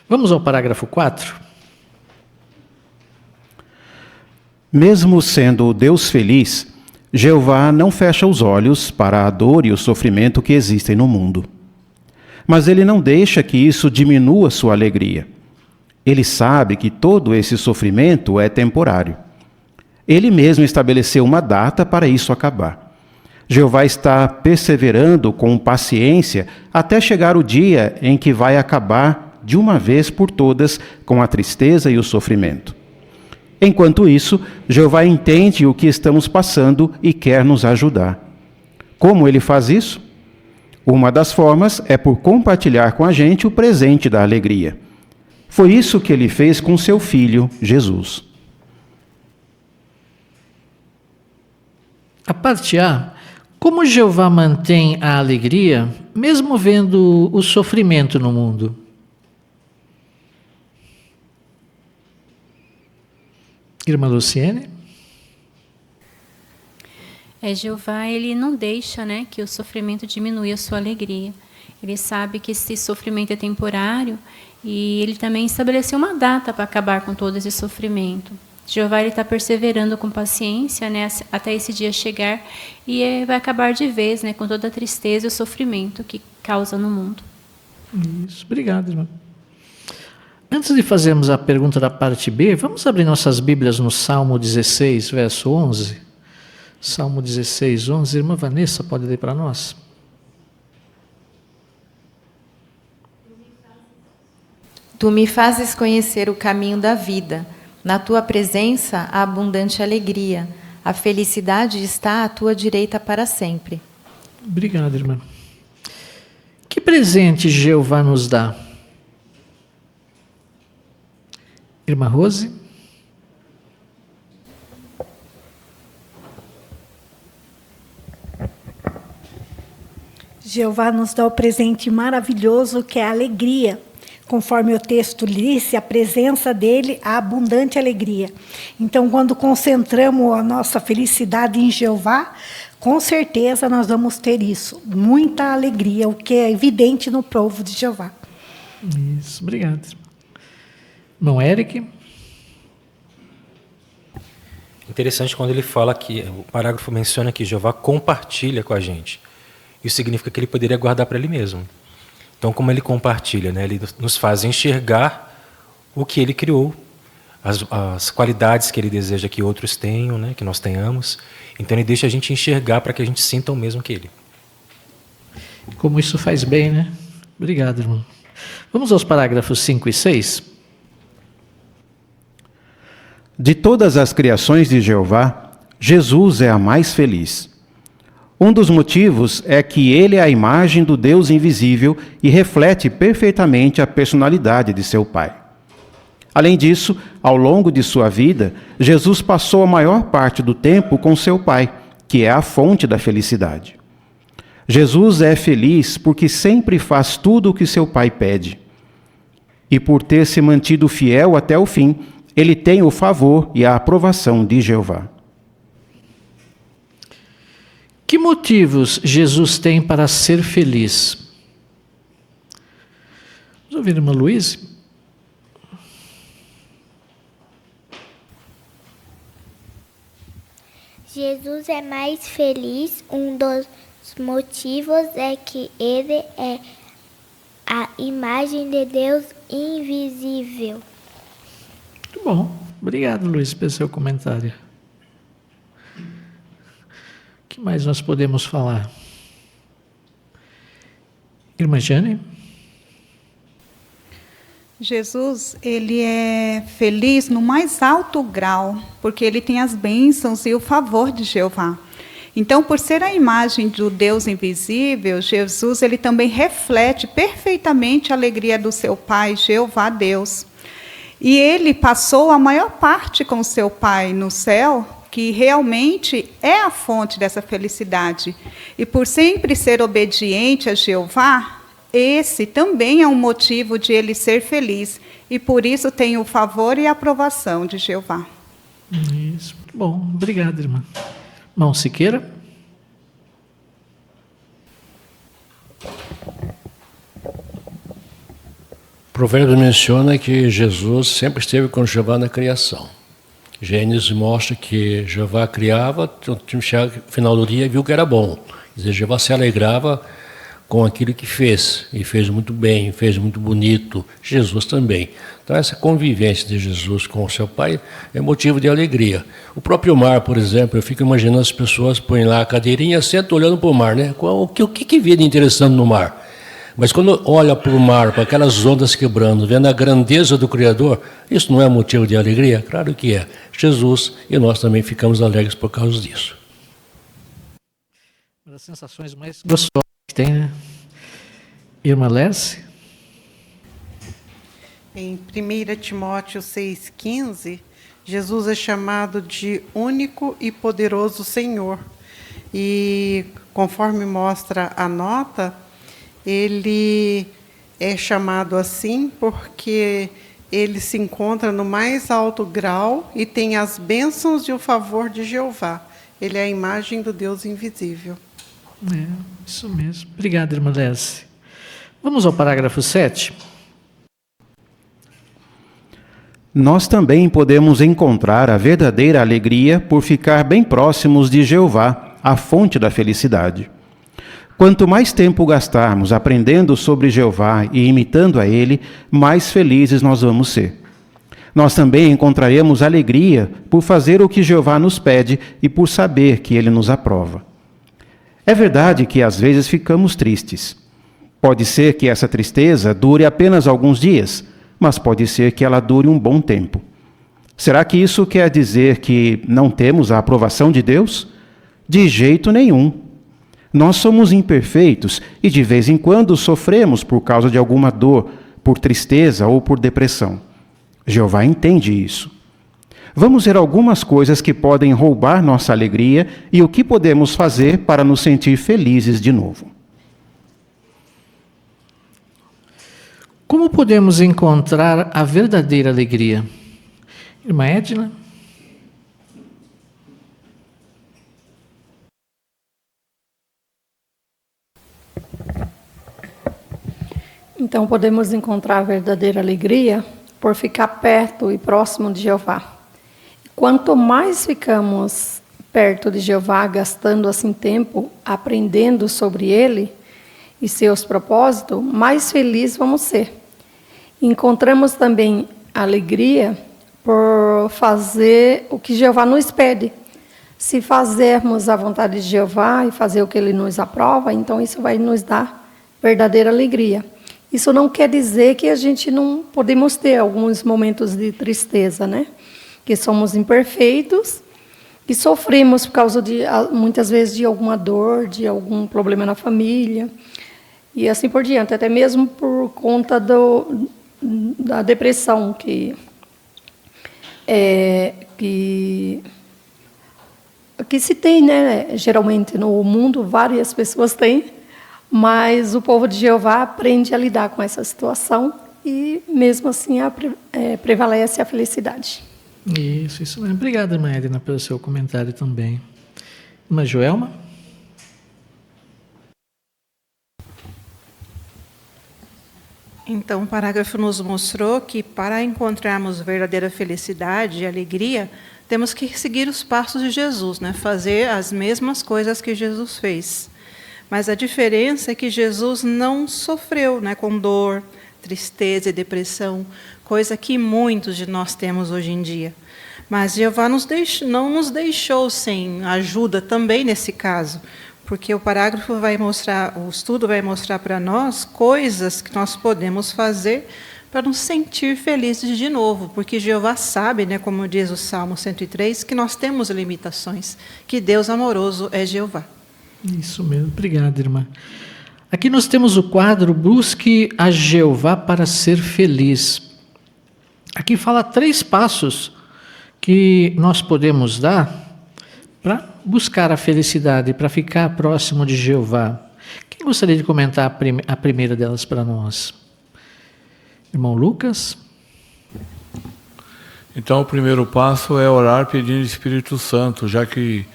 Vamos ao parágrafo 4.
Mesmo sendo Deus feliz, Jeová não fecha os olhos para a dor e o sofrimento que existem no mundo. Mas Ele não deixa que isso diminua sua alegria. Ele sabe que todo esse sofrimento é temporário. Ele mesmo estabeleceu uma data para isso acabar. Jeová está perseverando com paciência até chegar o dia em que vai acabar de uma vez por todas com a tristeza e o sofrimento. Enquanto isso, Jeová entende o que estamos passando e quer nos ajudar. Como Ele faz isso? Uma das formas é por compartilhar com a gente o presente da alegria. Foi isso que Ele fez com seu Filho, Jesus.
A parte A, como Jeová mantém a alegria, mesmo vendo o sofrimento no mundo? Irmã Luciene?
Jeová, ele não deixa, né, que o sofrimento diminua a sua alegria. Ele sabe que esse sofrimento é temporário e ele também estabeleceu uma data para acabar com todo esse sofrimento. Jeová está perseverando com paciência, né, até esse dia chegar e vai acabar de vez, né, com toda a tristeza e o sofrimento que causa no mundo.
Isso, obrigado, irmã. Antes de fazermos a pergunta da parte B, vamos abrir nossas Bíblias no Salmo 16, verso 11. Salmo 16, 11. Irmã Vanessa, pode ler para nós?
Tu me fazes conhecer o caminho da vida. Na tua presença há abundante alegria. A felicidade está à tua direita para sempre.
Obrigado, irmã. Que presente Jeová nos dá? Irmã Rose?
Jeová nos dá o presente maravilhoso que é a alegria. Conforme o texto disse, a presença dele, a abundante alegria. Então, quando concentramos a nossa felicidade em Jeová, com certeza nós vamos ter isso, muita alegria, o que é evidente no povo de Jeová.
Isso, obrigado. Irmão Eric?
Interessante quando ele fala que, o parágrafo menciona que Jeová compartilha com a gente. Isso significa que ele poderia guardar para ele mesmo. Então, como ele compartilha, né, ele nos faz enxergar o que ele criou, as qualidades que ele deseja que outros tenham, né, que nós tenhamos. Então, ele deixa a gente enxergar para que a gente sinta o mesmo que ele.
Como isso faz bem, né? Obrigado, irmão. Vamos aos parágrafos 5 e 6.
De todas as criações de Jeová, Jesus é a mais feliz. Um dos motivos é que ele é a imagem do Deus invisível e reflete perfeitamente a personalidade de seu Pai. Além disso, ao longo de sua vida, Jesus passou a maior parte do tempo com seu Pai, que é a fonte da felicidade. Jesus é feliz porque sempre faz tudo o que seu Pai pede. E por ter se mantido fiel até o fim, ele tem o favor e a aprovação de Jeová.
Que motivos Jesus tem para ser feliz? Vamos ouvir a irmã Luiz?
Jesus é mais feliz. Um dos motivos é que ele é a imagem de Deus invisível.
Muito bom. Obrigado, Luiz, pelo seu comentário. O que mais nós podemos falar? Irmã Jane?
Jesus, ele é feliz no mais alto grau, porque ele tem as bênçãos e o favor de Jeová. Então, por ser a imagem do Deus invisível, Jesus ele também reflete perfeitamente a alegria do seu Pai, Jeová Deus. E ele passou a maior parte com seu Pai no céu, que realmente é a fonte dessa felicidade. E por sempre ser obediente a Jeová, esse também é um motivo de ele ser feliz. E por isso tem o favor e a aprovação de Jeová.
Isso, muito bom. Obrigado, irmã. Irmão Siqueira?
O provérbio menciona que Jesus sempre esteve com Jeová na criação. Gênesis mostra que Jeová criava, no final do dia viu que era bom. Quer dizer, Jeová se alegrava com aquilo que fez, e fez muito bem, fez muito bonito. Jesus também. Então essa convivência de Jesus com o seu Pai é motivo de alegria. O próprio mar, por exemplo, eu fico imaginando as pessoas põem lá a cadeirinha, sentam olhando para o mar, né? O que vê de interessante no mar? Mas quando olha para o mar, para aquelas ondas quebrando, vendo a grandeza do Criador, isso não é motivo de alegria? Claro que é. Jesus e nós também ficamos alegres por causa disso.
Uma das sensações mais gostosas que tem, né? Irmã Lércia?
Em 1 Timóteo 6,15, Jesus é chamado de único e poderoso Senhor. E conforme mostra a nota, ele é chamado assim porque ele se encontra no mais alto grau e tem as bênçãos e o favor de Jeová. Ele é a imagem do Deus invisível.
É, isso mesmo. Obrigado, irmã Lércia. Vamos ao parágrafo 7.
Nós também podemos encontrar a verdadeira alegria por ficar bem próximos de Jeová, a fonte da felicidade. Quanto mais tempo gastarmos aprendendo sobre Jeová e imitando a Ele, mais felizes nós vamos ser. Nós também encontraremos alegria por fazer o que Jeová nos pede e por saber que Ele nos aprova. É verdade que às vezes ficamos tristes. Pode ser que essa tristeza dure apenas alguns dias, mas pode ser que ela dure um bom tempo. Será que isso quer dizer que não temos a aprovação de Deus? De jeito nenhum. Nós somos imperfeitos e de vez em quando sofremos por causa de alguma dor, por tristeza ou por depressão. Jeová entende isso. Vamos ver algumas coisas que podem roubar nossa alegria e o que podemos fazer para nos sentir felizes de novo.
Como podemos encontrar a verdadeira alegria? Irmã Edna?
Então, podemos encontrar a verdadeira alegria por ficar perto e próximo de Jeová. Quanto mais ficamos perto de Jeová, gastando assim tempo, aprendendo sobre Ele e seus propósitos, mais felizes vamos ser. Encontramos também alegria por fazer o que Jeová nos pede. Se fazermos a vontade de Jeová e fazer o que Ele nos aprova, então isso vai nos dar verdadeira alegria. Isso não quer dizer que a gente não podemos ter alguns momentos de tristeza, né? Que somos imperfeitos e sofremos por causa de, muitas vezes, de alguma dor, de algum problema na família e assim por diante, até mesmo por conta da depressão que se tem, né? Geralmente no mundo várias pessoas têm. Mas o povo de Jeová aprende a lidar com essa situação e, mesmo assim, prevalece a felicidade.
Isso mesmo. Obrigada, irmã Edna, pelo seu comentário também. Irmã Joelma?
Então, o parágrafo nos mostrou que, para encontrarmos verdadeira felicidade e alegria, temos que seguir os passos de Jesus, né? Fazer as mesmas coisas que Jesus fez. Mas a diferença é que Jesus não sofreu, né, com dor, tristeza e depressão, coisa que muitos de nós temos hoje em dia. Mas Jeová não nos deixou sem ajuda também nesse caso, porque o parágrafo vai mostrar, o estudo vai mostrar para nós coisas que nós podemos fazer para nos sentir felizes de novo, porque Jeová sabe, né, como diz o Salmo 103, que nós temos limitações, que Deus amoroso é Jeová.
Isso mesmo, obrigado, irmã. Aqui nós temos o quadro Busque a Jeová para ser feliz. Aqui fala 3 passos que nós podemos dar para buscar a felicidade, para ficar próximo de Jeová. Quem gostaria de comentar a primeira delas para nós? Irmão Lucas?
Então, o primeiro passo é orar pedindo Espírito Santo, já que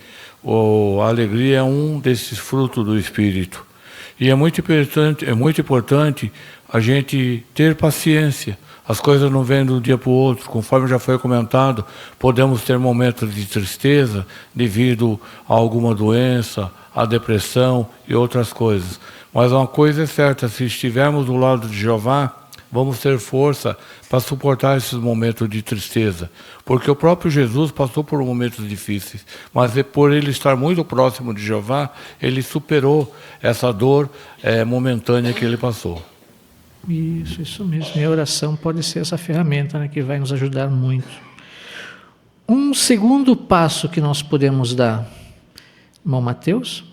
a alegria é um desses frutos do Espírito. E é muito importante a gente ter paciência. As coisas não vêm de um dia para o outro. Conforme já foi comentado, podemos ter momentos de tristeza devido a alguma doença, a depressão e outras coisas. Mas uma coisa é certa, se estivermos do lado de Jeová, vamos ter força para suportar esses momentos de tristeza. Porque o próprio Jesus passou por momentos difíceis, mas por ele estar muito próximo de Jeová, ele superou essa dor momentânea que ele passou.
Isso mesmo. E a oração pode ser essa ferramenta, né, que vai nos ajudar muito. Um segundo passo que nós podemos dar, irmão Mateus?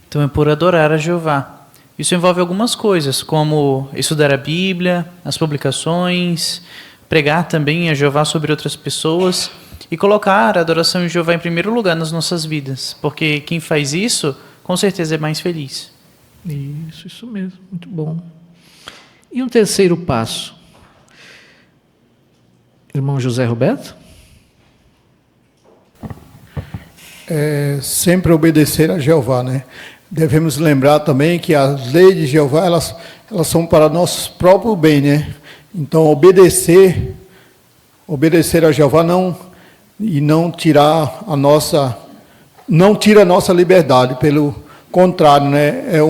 Então é por adorar a Jeová. Isso envolve algumas coisas, como estudar a Bíblia, as publicações, pregar também a Jeová sobre outras pessoas e colocar a adoração de Jeová em primeiro lugar nas nossas vidas, porque quem faz isso, com certeza é mais feliz.
Isso mesmo, muito bom. E um terceiro passo? Irmão José Roberto?
sempre obedecer a Jeová, né? Devemos lembrar também que as leis de Jeová, elas são para nosso próprio bem, né? Então, obedecer a Jeová não tirar não tira a nossa liberdade, pelo contrário, né? É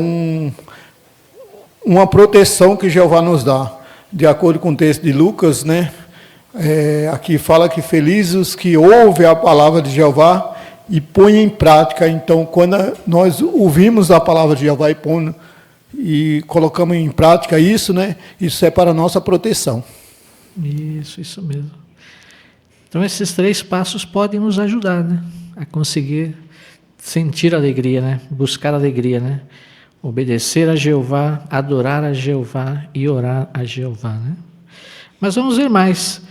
uma proteção que Jeová nos dá. De acordo com o texto de Lucas, né? Aqui fala que felizes os que ouvem a palavra de Jeová e põem em prática. Então, quando nós ouvimos a palavra de Jeová e colocamos em prática isso, né? Isso é para a nossa proteção.
Isso mesmo. Então, esses 3 passos podem nos ajudar, né? A conseguir sentir alegria, né? Buscar alegria, né? Obedecer a Jeová, adorar a Jeová e orar a Jeová, né? Mas vamos ver mais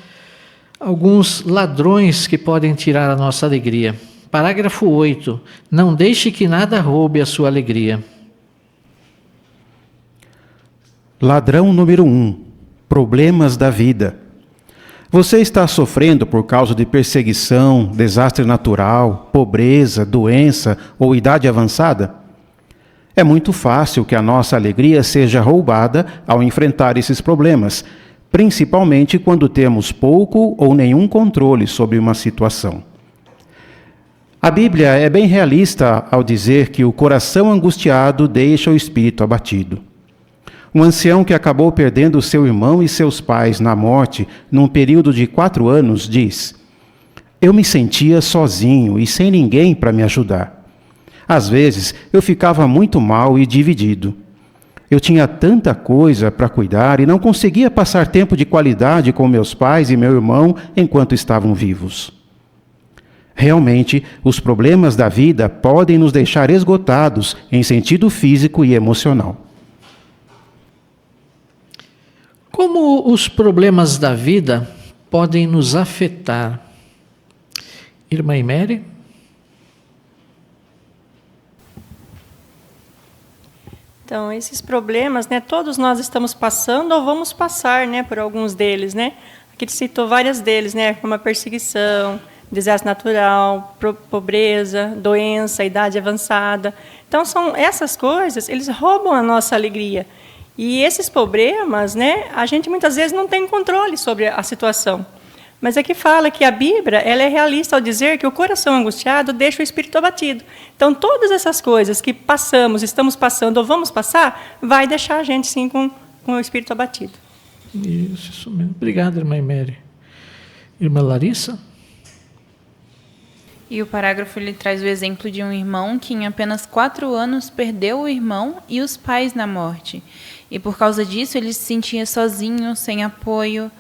alguns ladrões que podem tirar a nossa alegria. Parágrafo 8. Não deixe que nada roube a sua alegria.
Ladrão número 1. Problemas da vida. Você está sofrendo por causa de perseguição, desastre natural, pobreza, doença ou idade avançada? É muito fácil que a nossa alegria seja roubada ao enfrentar esses problemas, principalmente quando temos pouco ou nenhum controle sobre uma situação. A Bíblia é bem realista ao dizer que o coração angustiado deixa o espírito abatido. Um ancião que acabou perdendo seu irmão e seus pais na morte num período de 4 anos diz: eu me sentia sozinho e sem ninguém para me ajudar. Às vezes eu ficava muito mal e dividido. Eu tinha tanta coisa para cuidar e não conseguia passar tempo de qualidade com meus pais e meu irmão enquanto estavam vivos. Realmente, os problemas da vida podem nos deixar esgotados em sentido físico e emocional.
Como os problemas da vida podem nos afetar? Irmã Mary?
Então, esses problemas, né, todos nós estamos passando ou vamos passar, né, por alguns deles, né? Aqui ele citou várias deles, né, como a perseguição, desastre natural, pobreza, doença, idade avançada. Então, são essas coisas, eles roubam a nossa alegria. E esses problemas, né, a gente muitas vezes não tem controle sobre a situação. Mas aqui fala que a Bíblia ela é realista ao dizer que o coração angustiado deixa o espírito abatido. Então, todas essas coisas que passamos, estamos passando ou vamos passar, vai deixar a gente, sim, com o espírito abatido.
Isso mesmo. Obrigado, irmã Mary. Irmã Larissa?
E o parágrafo ele traz o exemplo de um irmão que em apenas 4 anos perdeu o irmão e os pais na morte. E por causa disso ele se sentia sozinho, sem apoio,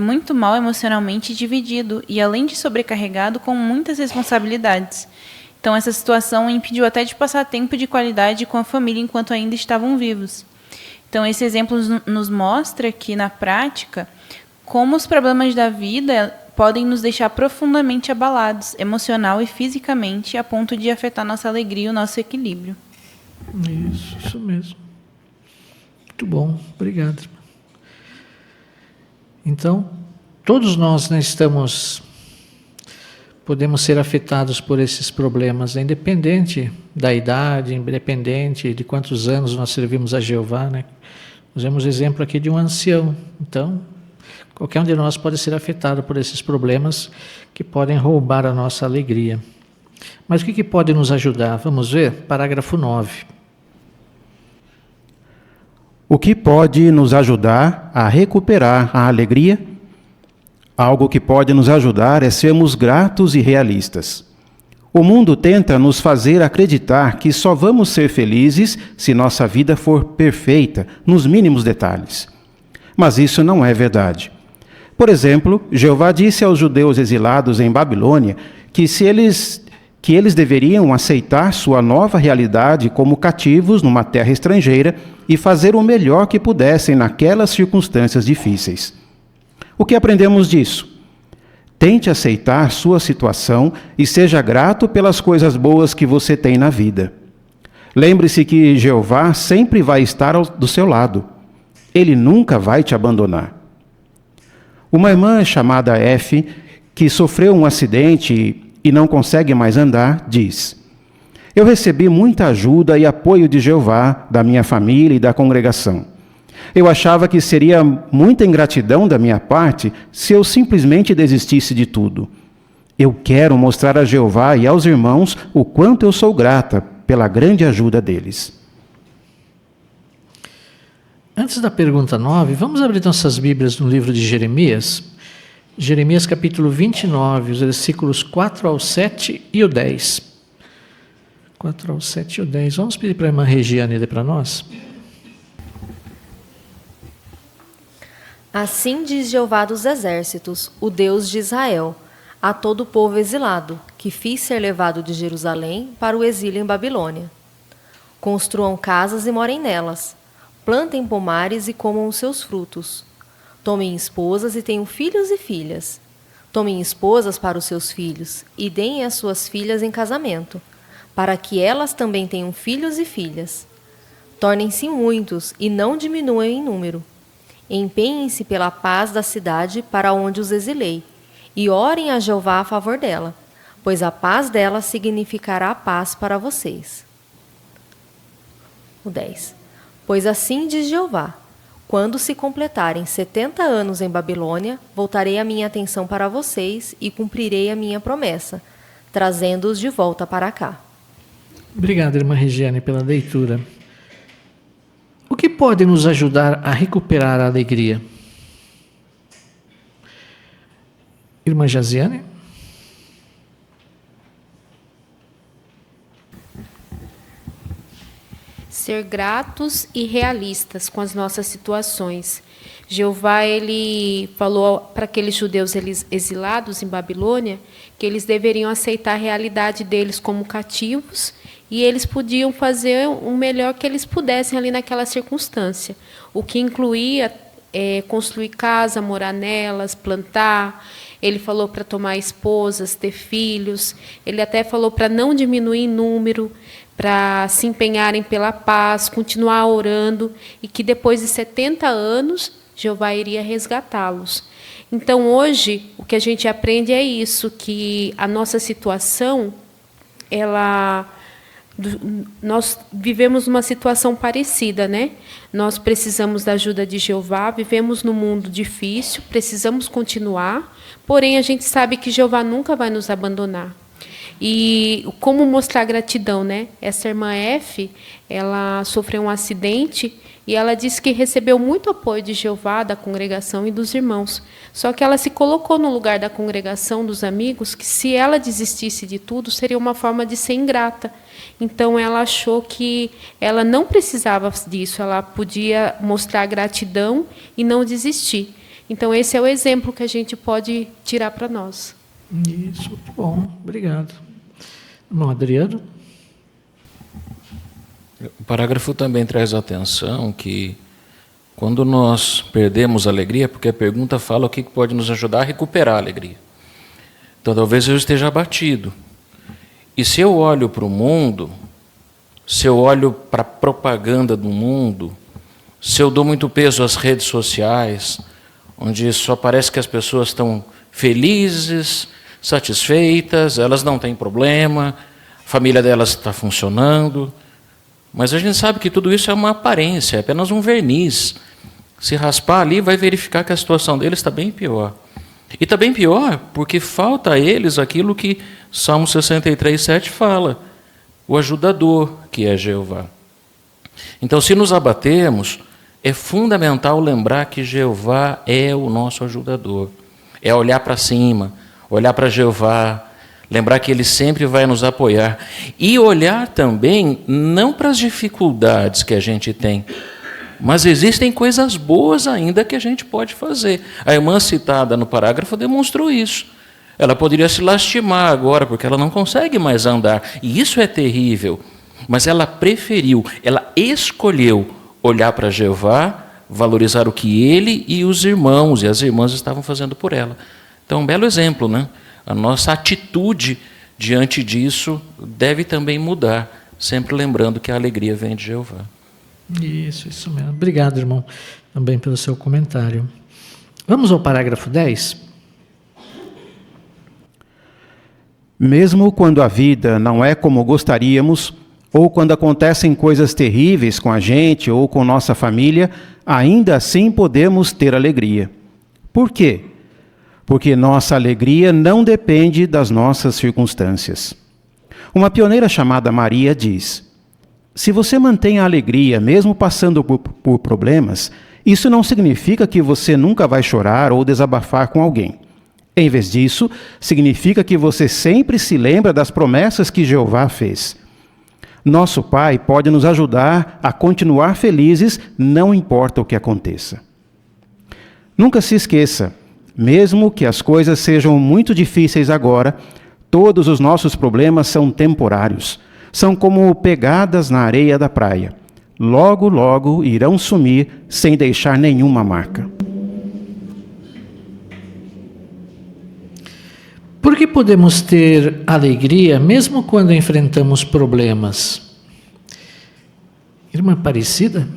muito mal emocionalmente dividido e além de sobrecarregado com muitas responsabilidades. Então essa situação o impediu até de passar tempo de qualidade com a família enquanto ainda estavam vivos. Então esse exemplo nos mostra que na prática, como os problemas da vida podem nos deixar profundamente abalados, emocional e fisicamente, a ponto de afetar nossa alegria e o nosso equilíbrio.
Isso mesmo. Muito bom, obrigado. Então, todos nós, né, podemos ser afetados por esses problemas, independente da idade, independente de quantos anos nós servimos a Jeová, né? Nós vemos exemplo aqui de um ancião. Então, qualquer um de nós pode ser afetado por esses problemas que podem roubar a nossa alegria. Mas o que pode nos ajudar? Vamos ver? Parágrafo 9.
O que pode nos ajudar a recuperar a alegria? Algo que pode nos ajudar é sermos gratos e realistas. O mundo tenta nos fazer acreditar que só vamos ser felizes se nossa vida for perfeita, nos mínimos detalhes. Mas isso não é verdade. Por exemplo, Jeová disse aos judeus exilados em Babilônia que eles deveriam aceitar sua nova realidade como cativos numa terra estrangeira e fazer o melhor que pudessem naquelas circunstâncias difíceis. O que aprendemos disso? Tente aceitar sua situação e seja grato pelas coisas boas que você tem na vida. Lembre-se que Jeová sempre vai estar do seu lado. Ele nunca vai te abandonar. Uma irmã chamada F, que sofreu um acidente e não consegue mais andar, diz: eu recebi muita ajuda e apoio de Jeová, da minha família e da congregação. Eu achava que seria muita ingratidão da minha parte se eu simplesmente desistisse de tudo. Eu quero mostrar a Jeová e aos irmãos o quanto eu sou grata pela grande ajuda deles.
Antes da pergunta 9, vamos abrir nossas Bíblias no livro de Jeremias. Jeremias capítulo 29, os versículos 4 ao 7 e o 10. 4 ao 7 e o 10. Vamos pedir para a irmã Regiane ler para nós?
Assim diz Jeová dos exércitos, o Deus de Israel, a todo o povo exilado, que fiz ser levado de Jerusalém para o exílio em Babilônia. Construam casas e morem nelas, plantem pomares e comam os seus frutos. Tomem esposas e tenham filhos e filhas. Tomem esposas para os seus filhos e deem as suas filhas em casamento, para que elas também tenham filhos e filhas. Tornem-se muitos e não diminuam em número. Empenhem-se pela paz da cidade para onde os exilei, e orem a Jeová a favor dela, pois a paz dela significará paz para vocês. O 10. Pois assim diz Jeová: quando se completarem 70 anos em Babilônia, voltarei a minha atenção para vocês e cumprirei a minha promessa, trazendo-os de volta para cá.
Obrigado, irmã Regiane, pela leitura. O que pode nos ajudar a recuperar a alegria? Irmã Jaziane?
Ser gratos e realistas com as nossas situações. Jeová, ele falou para aqueles judeus exilados em Babilônia que eles deveriam aceitar a realidade deles como cativos e eles podiam fazer o melhor que eles pudessem ali naquela circunstância, o que incluía construir casa, morar nelas, plantar. Ele falou para tomar esposas, ter filhos. Ele até falou para não diminuir em número, para se empenharem pela paz, continuar orando, e que depois de 70 anos, Jeová iria resgatá-los. Então, hoje, o que a gente aprende é isso, que a nossa situação, nós vivemos uma situação parecida, né? Nós precisamos da ajuda de Jeová, vivemos num mundo difícil, precisamos continuar, porém a gente sabe que Jeová nunca vai nos abandonar. E como mostrar gratidão, né? Essa irmã F, ela sofreu um acidente e ela disse que recebeu muito apoio de Jeová, da congregação e dos irmãos. Só que ela se colocou no lugar da congregação, dos amigos, que se ela desistisse de tudo, seria uma forma de ser ingrata. Então, ela achou que ela não precisava disso, ela podia mostrar gratidão e não desistir. Então, esse é o exemplo que a gente pode tirar para nós.
Isso, muito bom. Obrigado. Irmão Adriano?
O parágrafo também traz atenção que quando nós perdemos a alegria, porque a pergunta fala o que pode nos ajudar a recuperar a alegria. Então, talvez eu esteja abatido. E se eu olho para o mundo, se eu olho para a propaganda do mundo, se eu dou muito peso às redes sociais, onde só parece que as pessoas estão felizes, satisfeitas, elas não têm problema, a família delas está funcionando, mas a gente sabe que tudo isso é uma aparência, é apenas um verniz. Se raspar ali, vai verificar que a situação deles está bem pior. E está bem pior porque falta a eles aquilo que Salmo 63:7 fala, o ajudador, que é Jeová. Então, se nos abatermos, é fundamental lembrar que Jeová é o nosso ajudador. É olhar para cima, olhar para Jeová, lembrar que Ele sempre vai nos apoiar. E olhar também, não para as dificuldades que a gente tem, mas existem coisas boas ainda que a gente pode fazer. A irmã citada no parágrafo demonstrou isso. Ela poderia se lastimar agora, porque ela não consegue mais andar. E isso é terrível. Mas ela preferiu, ela escolheu olhar para Jeová, valorizar o que ele e os irmãos e as irmãs estavam fazendo por ela. Então, um belo exemplo, né? A nossa atitude diante disso deve também mudar, sempre lembrando que a alegria vem de Jeová.
Isso mesmo. Obrigado, irmão, também pelo seu comentário. Vamos ao parágrafo 10.
Mesmo quando a vida não é como gostaríamos, ou quando acontecem coisas terríveis com a gente ou com nossa família, ainda assim podemos ter alegria. Por quê? Porque nossa alegria não depende das nossas circunstâncias. Uma pioneira chamada Maria diz: se você mantém a alegria mesmo passando por problemas, isso não significa que você nunca vai chorar ou desabafar com alguém. Em vez disso, significa que você sempre se lembra das promessas que Jeová fez. Nosso Pai pode nos ajudar a continuar felizes, não importa o que aconteça. Nunca se esqueça, mesmo que as coisas sejam muito difíceis agora, todos os nossos problemas são temporários. São como pegadas na areia da praia. Logo, logo irão sumir sem deixar nenhuma marca.
Por que podemos ter alegria mesmo quando enfrentamos problemas? Irmã Aparecida?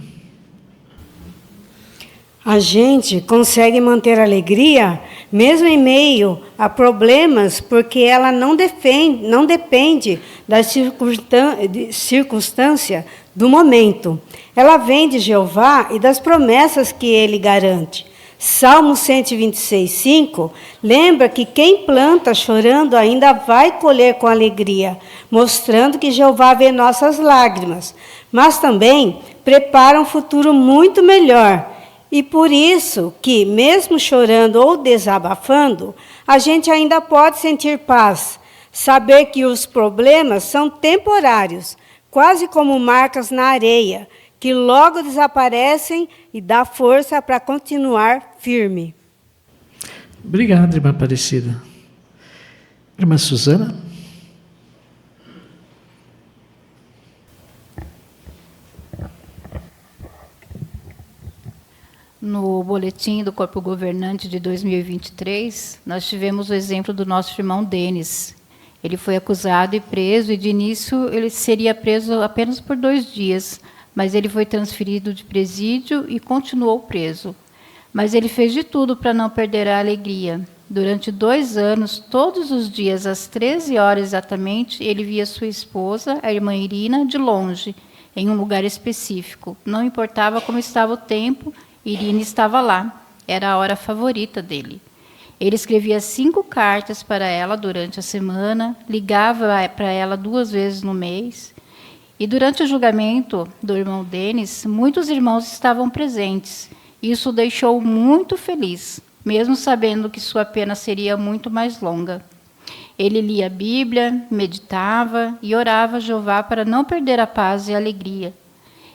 A gente consegue manter alegria mesmo em meio a problemas, porque ela não depende da circunstância do momento. Ela vem de Jeová e das promessas que ele garante. Salmo 126:5 lembra que quem planta chorando ainda vai colher com alegria, mostrando que Jeová vê nossas lágrimas, mas também prepara um futuro muito melhor. E por isso que, mesmo chorando ou desabafando, a gente ainda pode sentir paz, saber que os problemas são temporários, quase como marcas na areia, que logo desaparecem e dá força para continuar firme.
Obrigado, irmã Aparecida. Irmã Suzana?
No boletim do Corpo Governante de 2023, nós tivemos o exemplo do nosso irmão Denis. Ele foi acusado e preso, e de início ele seria preso apenas por 2 dias, mas ele foi transferido de presídio e continuou preso. Mas ele fez de tudo para não perder a alegria. Durante 2 anos, todos os dias, às 13 horas exatamente, ele via sua esposa, a irmã Irina, de longe, em um lugar específico. Não importava como estava o tempo, Irina estava lá. Era a hora favorita dele. Ele escrevia 5 cartas para ela durante a semana, ligava para ela 2 vezes no mês. E durante o julgamento do irmão Denis, muitos irmãos estavam presentes. Isso o deixou muito feliz, mesmo sabendo que sua pena seria muito mais longa. Ele lia a Bíblia, meditava e orava a Jeová para não perder a paz e a alegria.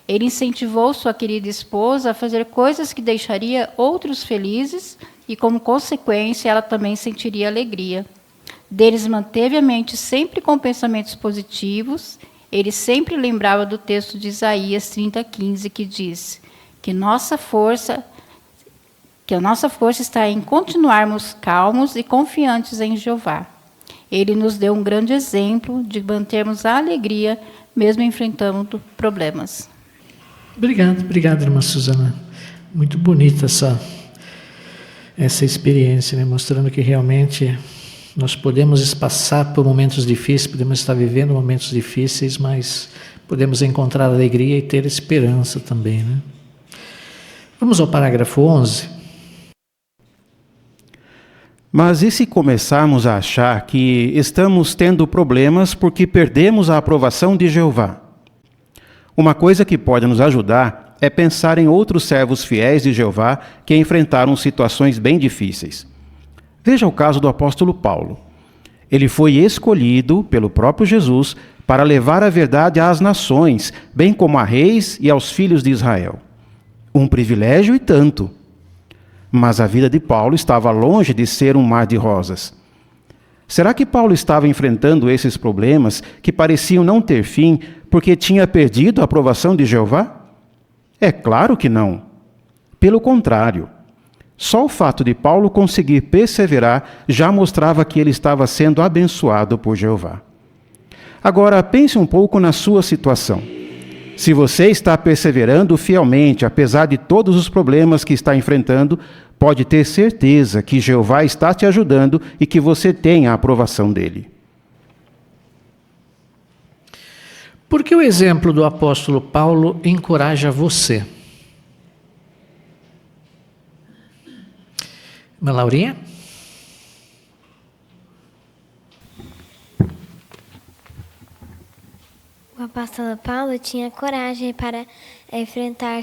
Ele incentivou sua querida esposa a fazer coisas que deixaria outros felizes e, como consequência, ela também sentiria alegria. Denis manteve a mente sempre com pensamentos positivos. Ele sempre lembrava do texto de Isaías 30:15, que diz que a nossa força está em continuarmos calmos e confiantes em Jeová. Ele nos deu um grande exemplo de mantermos a alegria mesmo enfrentando problemas.
Obrigado, irmã Suzana. Muito bonita essa experiência, né? Mostrando que realmente nós podemos passar por momentos difíceis, podemos estar vivendo momentos difíceis, mas podemos encontrar alegria e ter esperança também, né? Vamos ao parágrafo 11.
Mas e se começarmos a achar que estamos tendo problemas porque perdemos a aprovação de Jeová? Uma coisa que pode nos ajudar é pensar em outros servos fiéis de Jeová que enfrentaram situações bem difíceis. Veja o caso do apóstolo Paulo. Ele foi escolhido pelo próprio Jesus para levar a verdade às nações, bem como a reis e aos filhos de Israel. Um privilégio e tanto. Mas a vida de Paulo estava longe de ser um mar de rosas. Será que Paulo estava enfrentando esses problemas que pareciam não ter fim porque tinha perdido a aprovação de Jeová? É claro que não. Pelo contrário, só o fato de Paulo conseguir perseverar já mostrava que ele estava sendo abençoado por Jeová. Agora, pense um pouco na sua situação. Se você está perseverando fielmente, apesar de todos os problemas que está enfrentando, pode ter certeza que Jeová está te ajudando e que você tem a aprovação dele.
Por que o exemplo do apóstolo Paulo encoraja você? Irmã Laurinha?
O apóstolo Paulo tinha coragem para enfrentar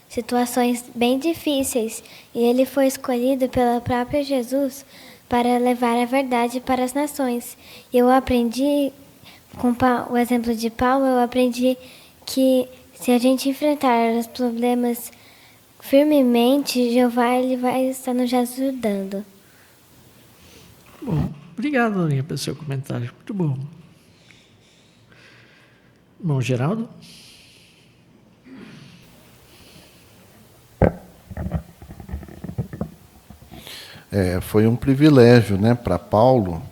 situações bem difíceis e ele foi escolhido pelo próprio Jesus para levar a verdade para as nações. Eu aprendi, com o exemplo de Paulo, eu aprendi que se a gente enfrentar os problemas firmemente, Jeová ele vai estar nos ajudando.
Bom, obrigado, Laurinha, pelo seu comentário. Muito bom. Irmão Geraldo?
Foi um privilégio, né, para Paulo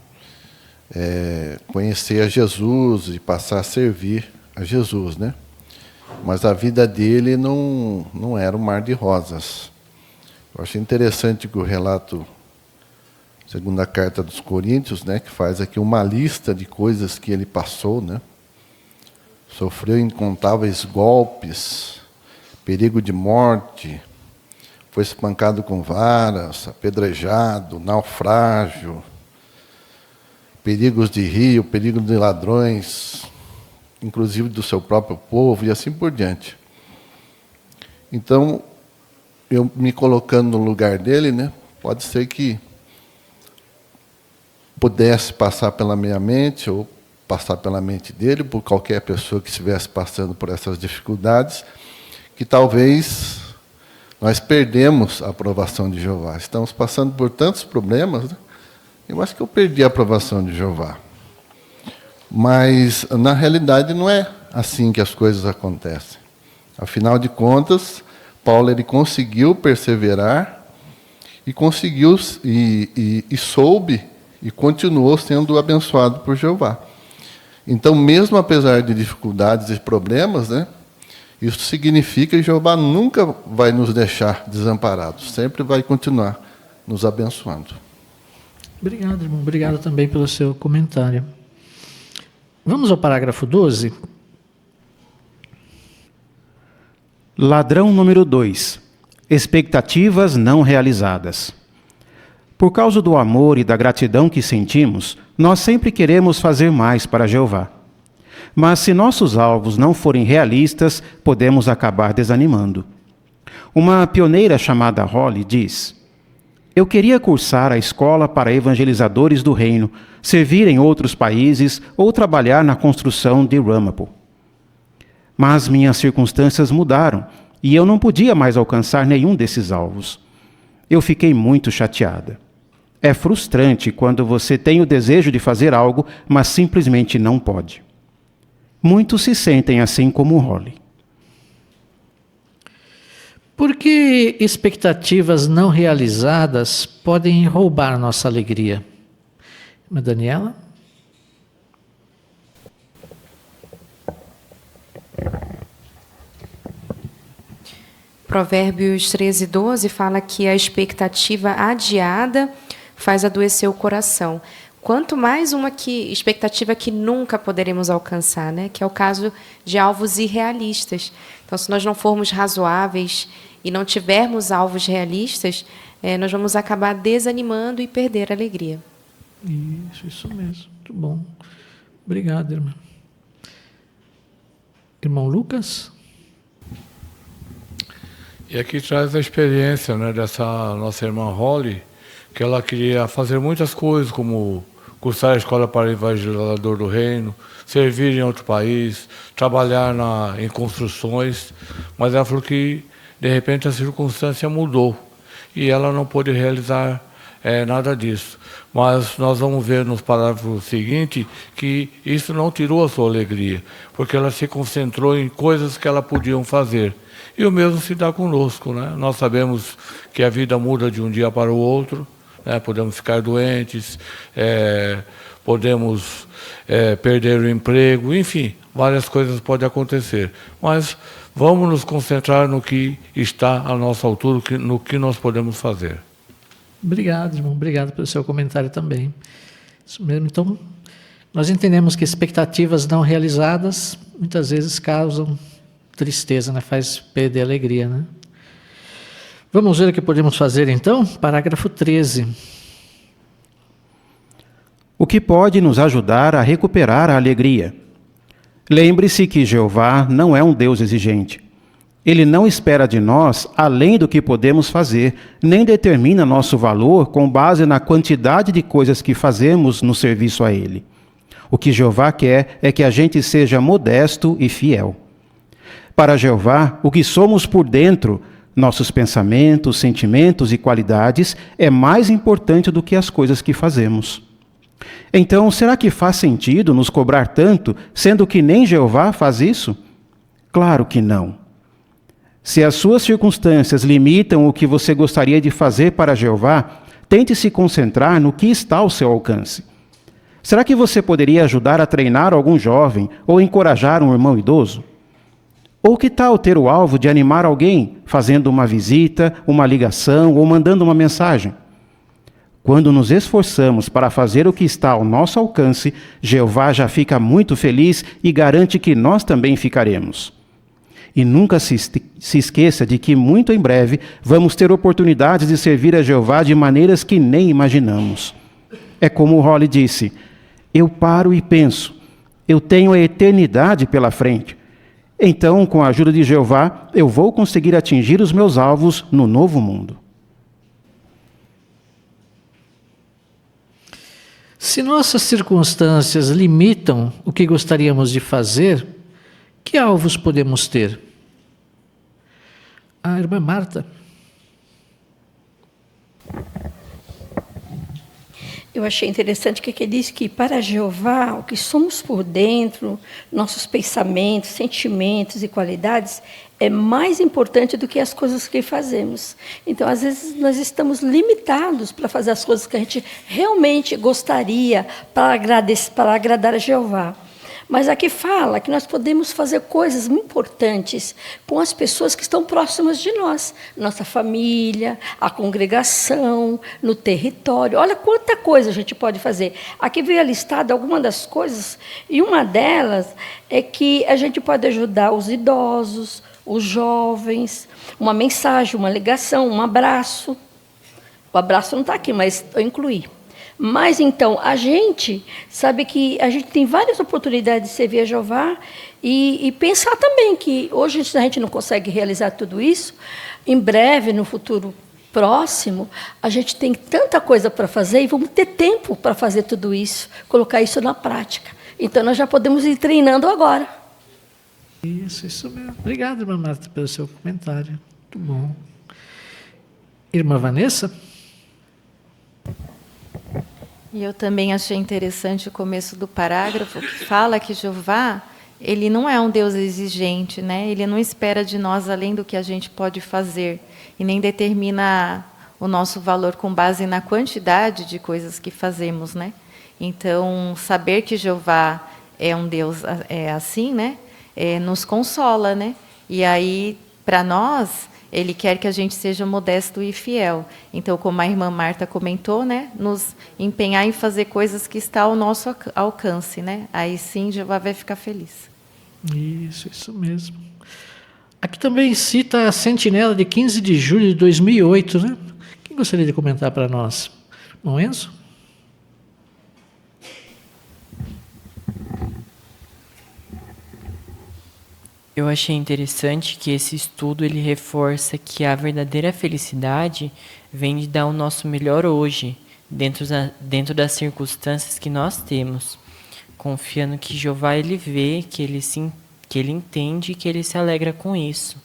conhecer a Jesus e passar a servir a Jesus, né? Mas a vida dele não era um mar de rosas. Eu achei interessante que o relato, segundo a carta dos Coríntios, né, que faz aqui uma lista de coisas que ele passou, né? Sofreu incontáveis golpes, perigo de morte, foi espancado com varas, apedrejado, naufrágio, perigos de rio, perigo de ladrões, inclusive do seu próprio povo, e assim por diante. Então, eu me colocando no lugar dele, né, pode ser que pudesse passar pela minha mente, ou passar pela mente dele, por qualquer pessoa que estivesse passando por essas dificuldades, que talvez nós perdemos a aprovação de Jeová. Estamos passando por tantos problemas, né? Eu acho que eu perdi a aprovação de Jeová. Mas, na realidade, não é assim que as coisas acontecem. Afinal de contas, Paulo ele conseguiu perseverar e conseguiu e soube e continuou sendo abençoado por Jeová. Então, mesmo apesar de dificuldades e problemas, né, isso significa que Jeová nunca vai nos deixar desamparados, sempre vai continuar nos abençoando.
Obrigado, irmão. Obrigado também pelo seu comentário. Vamos ao parágrafo 12.
Ladrão número 2. Expectativas não realizadas. Por causa do amor e da gratidão que sentimos, nós sempre queremos fazer mais para Jeová. Mas se nossos alvos não forem realistas, podemos acabar desanimando. Uma pioneira chamada Holly diz: eu queria cursar a escola para evangelizadores do reino, servir em outros países ou trabalhar na construção de Ramapo. Mas minhas circunstâncias mudaram e eu não podia mais alcançar nenhum desses alvos. Eu fiquei muito chateada. É frustrante quando você tem o desejo de fazer algo, mas simplesmente não pode. Muitos se sentem assim como Holly.
Por que expectativas não realizadas podem roubar nossa alegria? Irmã Daniela?
Provérbios 13:12 fala que a expectativa adiada faz adoecer o coração. Quanto mais uma expectativa que nunca poderemos alcançar, né? Que é o caso de alvos irrealistas. Então, se nós não formos razoáveis e não tivermos alvos realistas, nós vamos acabar desanimando e perder a alegria.
Isso mesmo. Muito bom. Obrigado, irmã. Irmão Lucas?
E aqui traz a experiência, né, dessa nossa irmã Holly, que ela queria fazer muitas coisas, como cursar a escola para evangelizador do reino, servir em outro país, trabalhar em construções, mas ela falou que, de repente, a circunstância mudou e ela não pôde realizar nada disso. Mas nós vamos ver nos parágrafos seguintes que isso não tirou a sua alegria, porque ela se concentrou em coisas que ela podia fazer. E o mesmo se dá conosco, né? Nós sabemos que a vida muda de um dia para o outro, né? Podemos ficar doentes, podemos perder o emprego, enfim, várias coisas podem acontecer. Mas vamos nos concentrar no que está à nossa altura, no que nós podemos fazer.
Obrigado, irmão. Obrigado pelo seu comentário também. Isso mesmo. Então, Nós entendemos que expectativas não realizadas muitas vezes causam tristeza, né? Faz perder a alegria, né? Vamos ver o que podemos fazer então? Parágrafo 13.
O que pode nos ajudar a recuperar a alegria? Lembre-se que Jeová não é um Deus exigente. Ele não espera de nós além do que podemos fazer, nem determina nosso valor com base na quantidade de coisas que fazemos no serviço a Ele. O que Jeová quer é que a gente seja modesto e fiel. Para Jeová, o que somos por dentro, nossos pensamentos, sentimentos e qualidades, é mais importante do que as coisas que fazemos. Então, será que faz sentido nos cobrar tanto, sendo que nem Jeová faz isso? Claro que não. Se as suas circunstâncias limitam o que você gostaria de fazer para Jeová, tente se concentrar no que está ao seu alcance. Será que você poderia ajudar a treinar algum jovem ou encorajar um irmão idoso? Ou que tal ter o alvo de animar alguém, fazendo uma visita, uma ligação ou mandando uma mensagem? Quando nos esforçamos para fazer o que está ao nosso alcance, Jeová já fica muito feliz e garante que nós também ficaremos. E nunca se esqueça de que muito em breve vamos ter oportunidades de servir a Jeová de maneiras que nem imaginamos. É como o Holly disse, eu paro e penso, eu tenho a eternidade pela frente. Então, com a ajuda de Jeová, eu vou conseguir atingir os meus alvos no novo mundo.
Se nossas circunstâncias limitam o que gostaríamos de fazer, que alvos podemos ter? A irmã Marta.
Eu achei interessante que ele diz que para Jeová, o que somos por dentro, nossos pensamentos, sentimentos e qualidades, é mais importante do que as coisas que fazemos. Então, às vezes, nós estamos limitados para fazer as coisas que a gente realmente gostaria para agradar a Jeová. Mas aqui fala que nós podemos fazer coisas muito importantes com as pessoas que estão próximas de nós, nossa família, a congregação, no território. Olha quanta coisa a gente pode fazer. Aqui veio listada algumas das coisas, e uma delas é que a gente pode ajudar os idosos, os jovens, uma mensagem, uma ligação, um abraço. O abraço não está aqui, mas eu incluí. Mas, então, a gente sabe que a gente tem várias oportunidades de servir a Jeová e pensar também que hoje a gente não consegue realizar tudo isso, em breve, no futuro próximo, a gente tem tanta coisa para fazer e vamos ter tempo para fazer tudo isso, colocar isso na prática. Então, nós já podemos ir treinando agora.
Isso mesmo. Obrigado, irmã Marta, pelo seu comentário. Muito bom. Irmã Vanessa?
E eu também achei interessante o começo do parágrafo, que fala que Jeová, ele não é um Deus exigente, né? Ele não espera de nós além do que a gente pode fazer, e nem determina o nosso valor com base na quantidade de coisas que fazemos, né? Então, saber que Jeová é um Deus assim, né? Nos consola, né? E aí, para nós, Ele quer que a gente seja modesto e fiel. Então, como a irmã Marta comentou, né, nos empenhar em fazer coisas que estão ao nosso alcance, né? Aí sim, Jeová vai ficar feliz.
Isso mesmo. Aqui também cita a sentinela de 15 de julho de 2008, né? Quem gostaria de comentar para nós? Irmão Enzo?
Eu achei interessante que esse estudo ele reforça que a verdadeira felicidade vem de dar o nosso melhor hoje, dentro das circunstâncias que nós temos, confiando que Jeová ele vê, que ele entende e que ele se alegra com isso,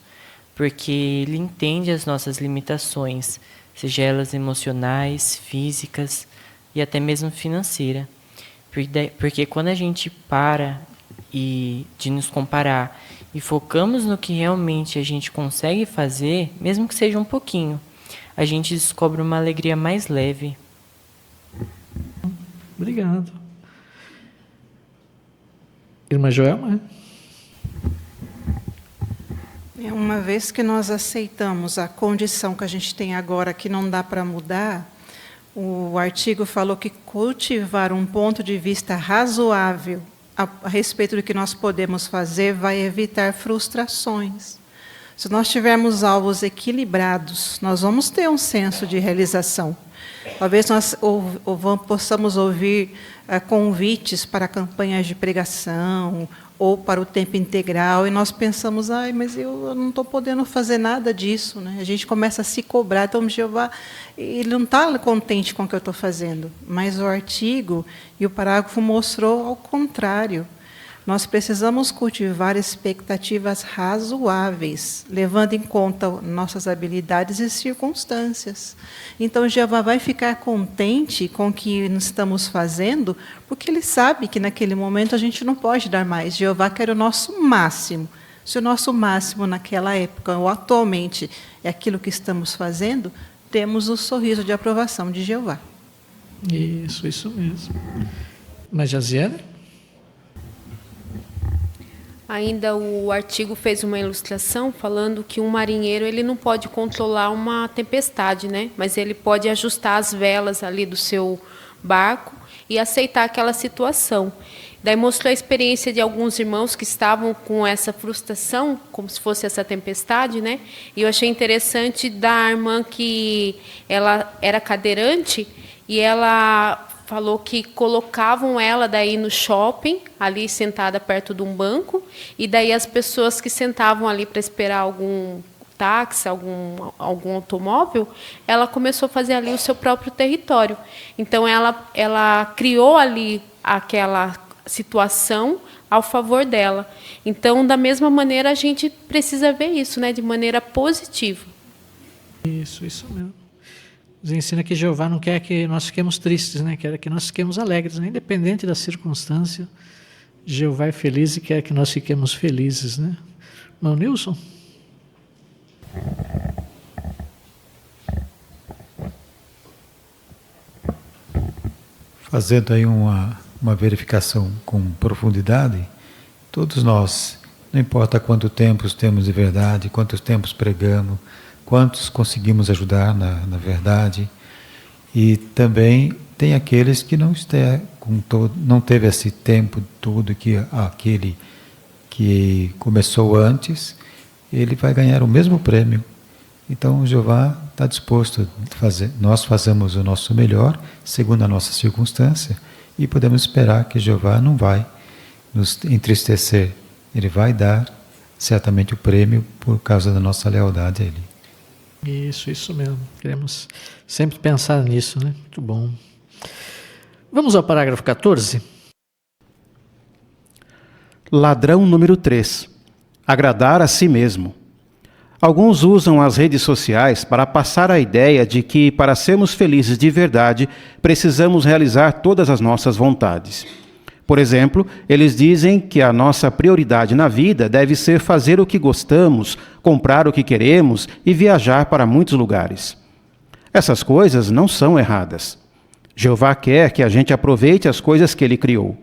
porque ele entende as nossas limitações, seja elas emocionais, físicas e até mesmo financeira. Porque quando a gente para de nos comparar e focamos no que realmente a gente consegue fazer, mesmo que seja um pouquinho, a gente descobre uma alegria mais leve.
Obrigado. Irmã Joelma?
Uma vez que nós aceitamos a condição que a gente tem agora, que não dá para mudar, O artigo falou que cultivar um ponto de vista razoável a respeito do que nós podemos fazer vai evitar frustrações. Se nós tivermos alvos equilibrados, nós vamos ter um senso de realização. Talvez nós possamos ouvir convites para campanhas de pregação ou para o tempo integral, e nós pensamos, mas eu não estou podendo fazer nada disso, né? A gente começa a se cobrar, então Jeová, ele não está contente com o que eu estou fazendo. Mas o artigo e o parágrafo mostrou ao contrário. Nós precisamos cultivar expectativas razoáveis, levando em conta nossas habilidades e circunstâncias. Então, Jeová vai ficar contente com o que estamos fazendo, porque Ele sabe que naquele momento a gente não pode dar mais. Jeová quer o nosso máximo. Se o nosso máximo naquela época ou atualmente é aquilo que estamos fazendo, temos o sorriso de aprovação de Jeová.
Isso mesmo. Mas, Jaziane?
Ainda o artigo fez uma ilustração falando que um marinheiro ele não pode controlar uma tempestade, né? Mas ele pode ajustar as velas ali do seu barco e aceitar aquela situação. Daí mostrou a experiência de alguns irmãos que estavam com essa frustração, como se fosse essa tempestade, né? E eu achei interessante da irmã que ela era cadeirante e ela falou que colocavam ela daí no shopping, ali sentada perto de um banco, e daí as pessoas que sentavam ali para esperar algum táxi, algum automóvel, ela começou a fazer ali o seu próprio território. Então, ela criou ali aquela situação ao favor dela. Então, da mesma maneira, a gente precisa ver isso, né, de maneira positiva.
Isso mesmo. Nos ensina que Jeová não quer que nós fiquemos tristes, né? Quer que nós fiquemos alegres, né? Independente da circunstância. Jeová é feliz e quer que nós fiquemos felizes, né? Irmão Nilson?
Fazendo aí uma verificação com profundidade, todos nós, não importa quanto tempo temos de verdade, quantos tempos pregamos, quantos conseguimos ajudar na verdade, e também tem aqueles que não teve esse tempo todo que aquele que começou antes, ele vai ganhar o mesmo prêmio. Então, Jeová está disposto a fazer, nós fazemos o nosso melhor, segundo a nossa circunstância, e podemos esperar que Jeová não vai nos entristecer. Ele vai dar certamente o prêmio por causa da nossa lealdade a Ele.
Isso mesmo. Queremos sempre pensar nisso, né? Muito bom. Vamos ao parágrafo 14.
Ladrão número 3. Agradar a si mesmo. Alguns usam as redes sociais para passar a ideia de que, para sermos felizes de verdade, precisamos realizar todas as nossas vontades. Por exemplo, eles dizem que a nossa prioridade na vida deve ser fazer o que gostamos, comprar o que queremos e viajar para muitos lugares. Essas coisas não são erradas. Jeová quer que a gente aproveite as coisas que Ele criou.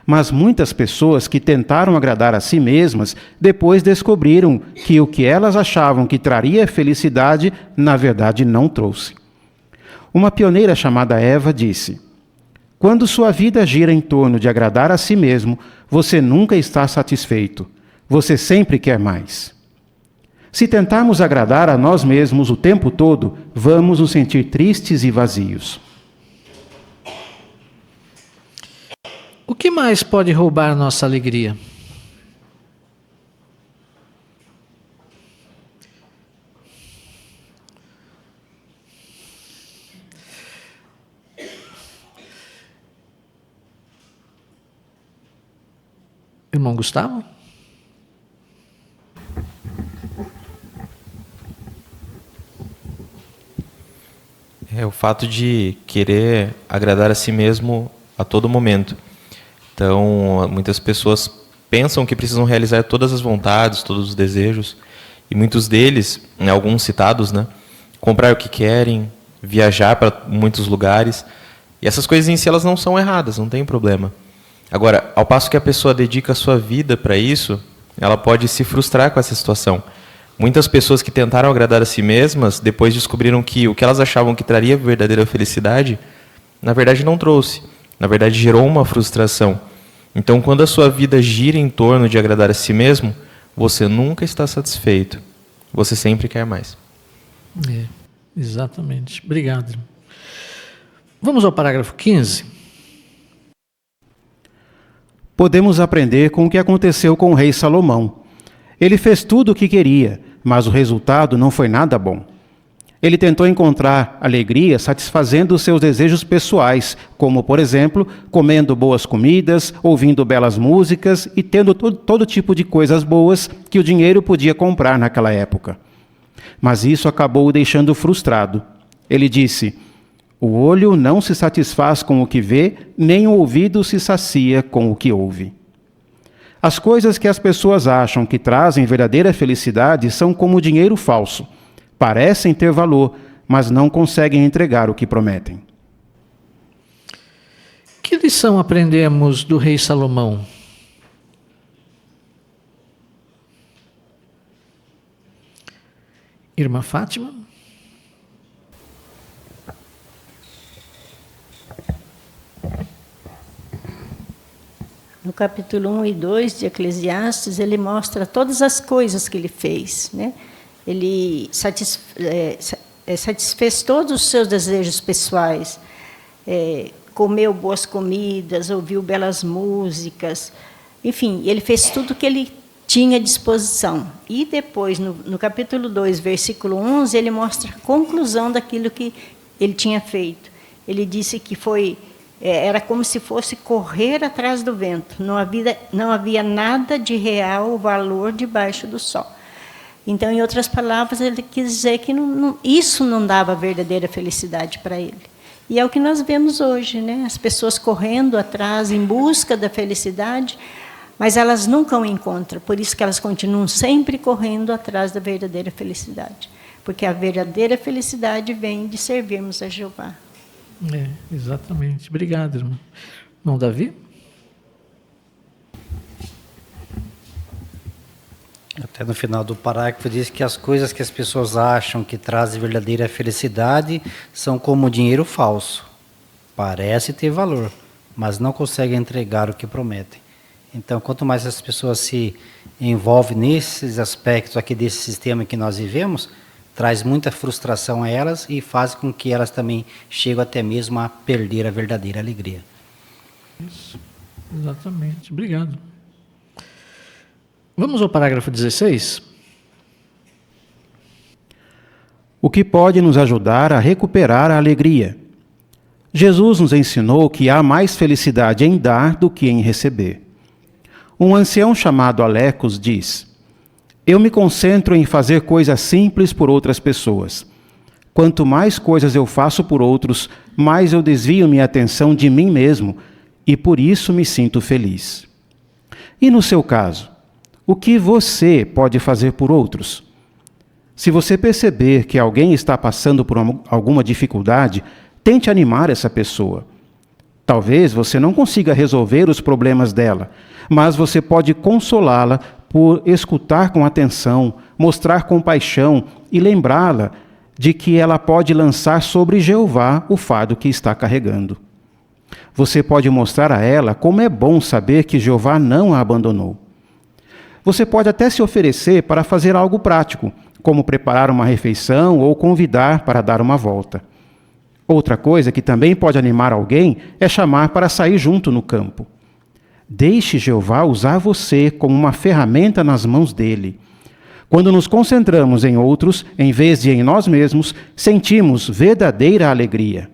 Mas muitas pessoas que tentaram agradar a si mesmas, depois descobriram que o que elas achavam que traria felicidade, na verdade não trouxe. Uma pioneira chamada Eva disse: quando sua vida gira em torno de agradar a si mesmo, você nunca está satisfeito. Você sempre quer mais. Se tentarmos agradar a nós mesmos o tempo todo, vamos nos sentir tristes e vazios.
O que mais pode roubar nossa alegria? Irmão Gustavo?
É o fato de querer agradar a si mesmo a todo momento. Então, muitas pessoas pensam que precisam realizar todas as vontades, todos os desejos, e muitos deles, alguns citados, né, comprar o que querem, viajar para muitos lugares, e essas coisas em si elas não são erradas, não tem problema. Agora, ao passo que a pessoa dedica a sua vida para isso, ela pode se frustrar com essa situação, Muitas pessoas que tentaram agradar a si mesmas, depois descobriram que o que elas achavam que traria verdadeira felicidade, na verdade não trouxe. Na verdade gerou uma frustração. Então, quando a sua vida gira em torno de agradar a si mesmo, você nunca está satisfeito. Você sempre quer mais.
Exatamente. Obrigado. Vamos ao parágrafo 15.
Podemos aprender com o que aconteceu com o rei Salomão. Ele fez tudo o que queria, mas o resultado não foi nada bom. Ele tentou encontrar alegria satisfazendo os seus desejos pessoais, como, por exemplo, comendo boas comidas, ouvindo belas músicas e tendo todo tipo de coisas boas que o dinheiro podia comprar naquela época. Mas isso acabou o deixando frustrado. Ele disse: "O olho não se satisfaz com o que vê, nem o ouvido se sacia com o que ouve." As coisas que as pessoas acham que trazem verdadeira felicidade são como dinheiro falso. Parecem ter valor, mas não conseguem entregar o que prometem.
Que lição aprendemos do rei Salomão? Irmã Fátima?
No capítulo 1 e 2 de Eclesiastes, ele mostra todas as coisas que ele fez, né? Ele satisfez todos os seus desejos pessoais, comeu boas comidas, ouviu belas músicas, enfim, ele fez tudo que ele tinha à disposição. E depois, no capítulo 2, versículo 11, ele mostra a conclusão daquilo que ele tinha feito. Ele disse que era como se fosse correr atrás do vento, não havia nada de real valor debaixo do sol. Então, em outras palavras, ele quis dizer que isso não dava verdadeira felicidade para ele. E é o que nós vemos hoje, né? As pessoas correndo atrás, em busca da felicidade, mas elas nunca o encontram. Por isso que elas continuam sempre correndo atrás da verdadeira felicidade. Porque a verdadeira felicidade vem de servirmos a Jeová.
Exatamente. Obrigado, irmão. Irmão Davi?
Até no final do parágrafo diz que as coisas que as pessoas acham que trazem verdadeira felicidade são como dinheiro falso. Parece ter valor, mas não conseguem entregar o que prometem. Então, quanto mais as pessoas se envolvem nesses aspectos aqui desse sistema que nós vivemos, traz muita frustração a elas e faz com que elas também cheguem até mesmo a perder a verdadeira alegria.
Isso, exatamente. Obrigado. Vamos ao parágrafo 16.
O que pode nos ajudar a recuperar a alegria? Jesus nos ensinou que há mais felicidade em dar do que em receber. Um ancião chamado Alecos diz: "Eu me concentro em fazer coisas simples por outras pessoas. Quanto mais coisas eu faço por outros, mais eu desvio minha atenção de mim mesmo e por isso me sinto feliz." E no seu caso, o que você pode fazer por outros? Se você perceber que alguém está passando por alguma dificuldade, tente animar essa pessoa. Talvez você não consiga resolver os problemas dela, mas você pode consolá-la por escutar com atenção, mostrar compaixão e lembrá-la de que ela pode lançar sobre Jeová o fardo que está carregando. Você pode mostrar a ela como é bom saber que Jeová não a abandonou. Você pode até se oferecer para fazer algo prático, como preparar uma refeição ou convidar para dar uma volta. Outra coisa que também pode animar alguém é chamar para sair junto no campo. Deixe Jeová usar você como uma ferramenta nas mãos dele. Quando nos concentramos em outros, em vez de em nós mesmos, sentimos verdadeira alegria.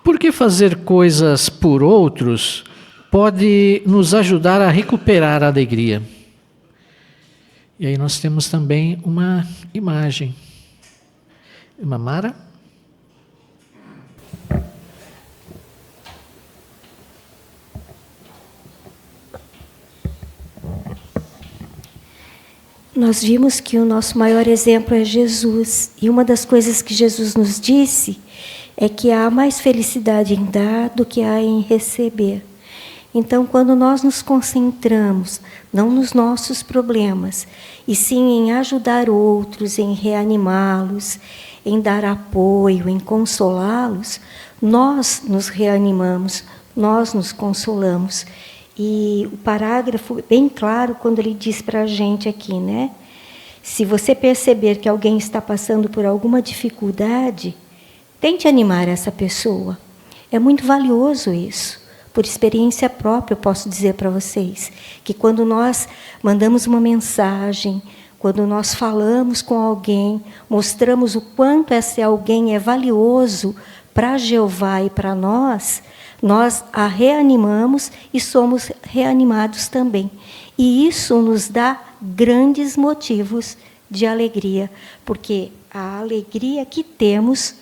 Por que fazer coisas por outros pode nos ajudar a recuperar a alegria? E aí nós temos também uma imagem. Irmã Mara?
Nós vimos que o nosso maior exemplo é Jesus. E uma das coisas que Jesus nos disse é que há mais felicidade em dar do que há em receber. Então, quando nós nos concentramos, não nos nossos problemas, e sim em ajudar outros, em reanimá-los, em dar apoio, em consolá-los, nós nos reanimamos, nós nos consolamos. E o parágrafo, bem claro, quando ele diz para a gente aqui, né? Se você perceber que alguém está passando por alguma dificuldade, tente animar essa pessoa. É muito valioso isso. Por experiência própria, eu posso dizer para vocês que quando nós mandamos uma mensagem, quando nós falamos com alguém, mostramos o quanto esse alguém é valioso para Jeová e para nós a reanimamos e somos reanimados também. E isso nos dá grandes motivos de alegria, porque a alegria que temos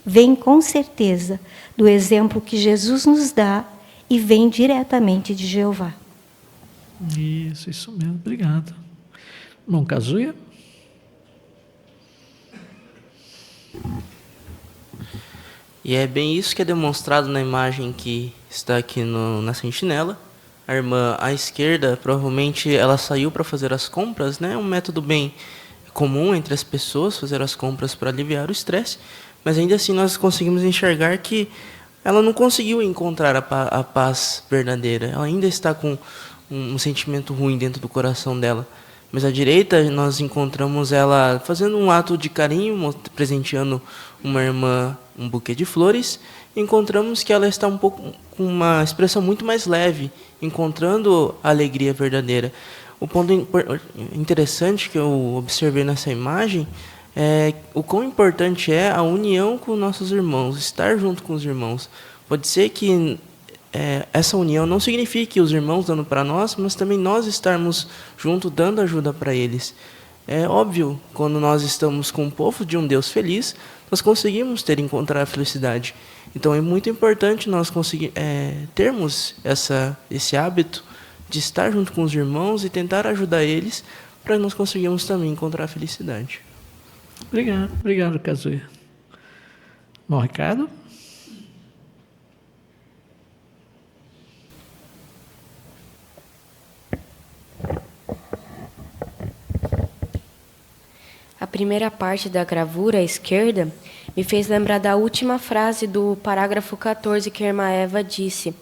vem com certeza do exemplo que Jesus nos dá e vem diretamente de Jeová.
Isso mesmo. Obrigado. Irmão Kazuya?
E é bem isso que é demonstrado na imagem que está aqui na sentinela. A irmã à esquerda, provavelmente ela saiu para fazer as compras, né? Um método bem comum entre as pessoas, fazer as compras para aliviar o estresse. Mas ainda assim nós conseguimos enxergar que ela não conseguiu encontrar a paz verdadeira. Ela ainda está com um sentimento ruim dentro do coração dela. Mas à direita nós encontramos ela fazendo um ato de carinho, presenteando uma irmã um buquê de flores. Encontramos que ela está um pouco com uma expressão muito mais leve, encontrando a alegria verdadeira. O ponto interessante que eu observei nessa imagem é o quão importante é a união com nossos irmãos, estar junto com os irmãos. Pode ser que essa união não signifique os irmãos dando para nós, mas também nós estarmos juntos dando ajuda para eles. É óbvio, quando nós estamos com o povo de um Deus feliz, nós conseguimos encontrar a felicidade. Então é muito importante nós termos esse hábito de estar junto com os irmãos e tentar ajudar eles para nós conseguirmos também encontrar a felicidade.
Obrigado, Kazuya. Bom, Ricardo?
A primeira parte da gravura à esquerda me fez lembrar da última frase do parágrafo 14 que a irmã Eva disse,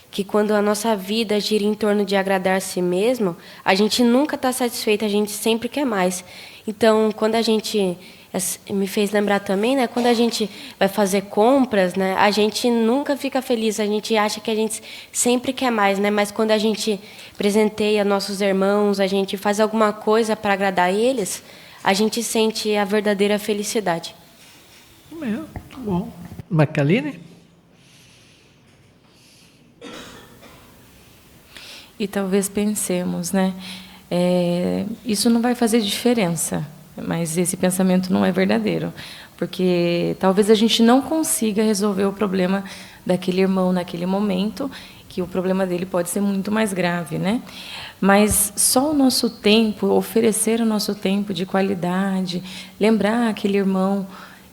que quando a nossa vida gira em torno de agradar a si mesmo, a gente nunca está satisfeita, a gente sempre quer mais. Então, quando a gente... Me fez lembrar também, né, quando a gente vai fazer compras, né, a gente nunca fica feliz, a gente acha que a gente sempre quer mais, né, mas quando a gente presenteia nossos irmãos, a gente faz alguma coisa para agradar eles, a gente sente a verdadeira felicidade.
Muito bom. Macaline?
E talvez pensemos, né? Isso não vai fazer diferença, mas esse pensamento não é verdadeiro, porque talvez a gente não consiga resolver o problema daquele irmão naquele momento, que o problema dele pode ser muito mais grave, né? Mas só o nosso tempo, oferecer o nosso tempo de qualidade, lembrar aquele irmão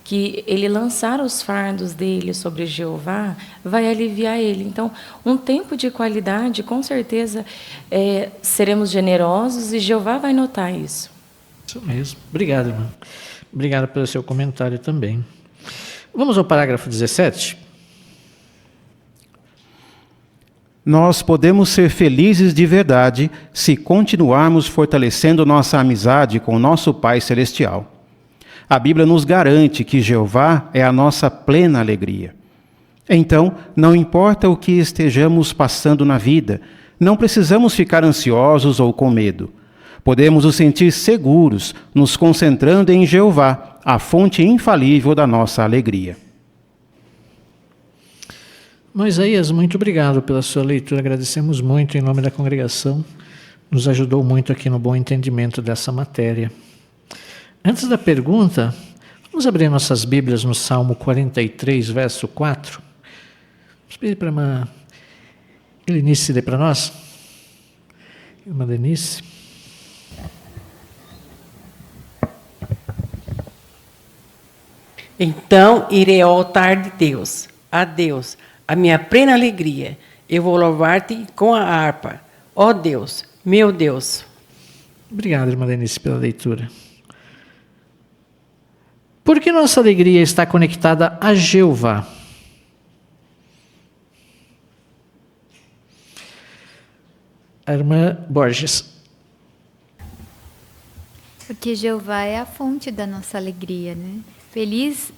que ele lançar os fardos dele sobre Jeová, vai aliviar ele. Então, um tempo de qualidade, com certeza, seremos generosos e Jeová vai notar isso.
Isso mesmo. Obrigado, irmão. Obrigado pelo seu comentário também. Vamos ao parágrafo 17.
Nós podemos ser felizes de verdade se continuarmos fortalecendo nossa amizade com nosso Pai Celestial. A Bíblia nos garante que Jeová é a nossa plena alegria. Então, não importa o que estejamos passando na vida, não precisamos ficar ansiosos ou com medo. Podemos nos sentir seguros, nos concentrando em Jeová, a fonte infalível da nossa alegria.
Isaías, muito obrigado pela sua leitura, agradecemos muito em nome da congregação, nos ajudou muito aqui no bom entendimento dessa matéria. Antes da pergunta, vamos abrir nossas Bíblias no Salmo 43, verso 4. Vamos pedir para a irmã Elenice ler para nós. Irmã Denise.
Então irei ao altar de Deus, a Deus, a minha plena alegria,
Eu vou louvar-te com a harpa. Ó Deus, meu Deus.
Obrigado, irmã Lenice, pela leitura. Por que nossa alegria está conectada a Jeová? A irmã Borges.
Porque Jeová é a fonte da nossa alegria, né? Feliz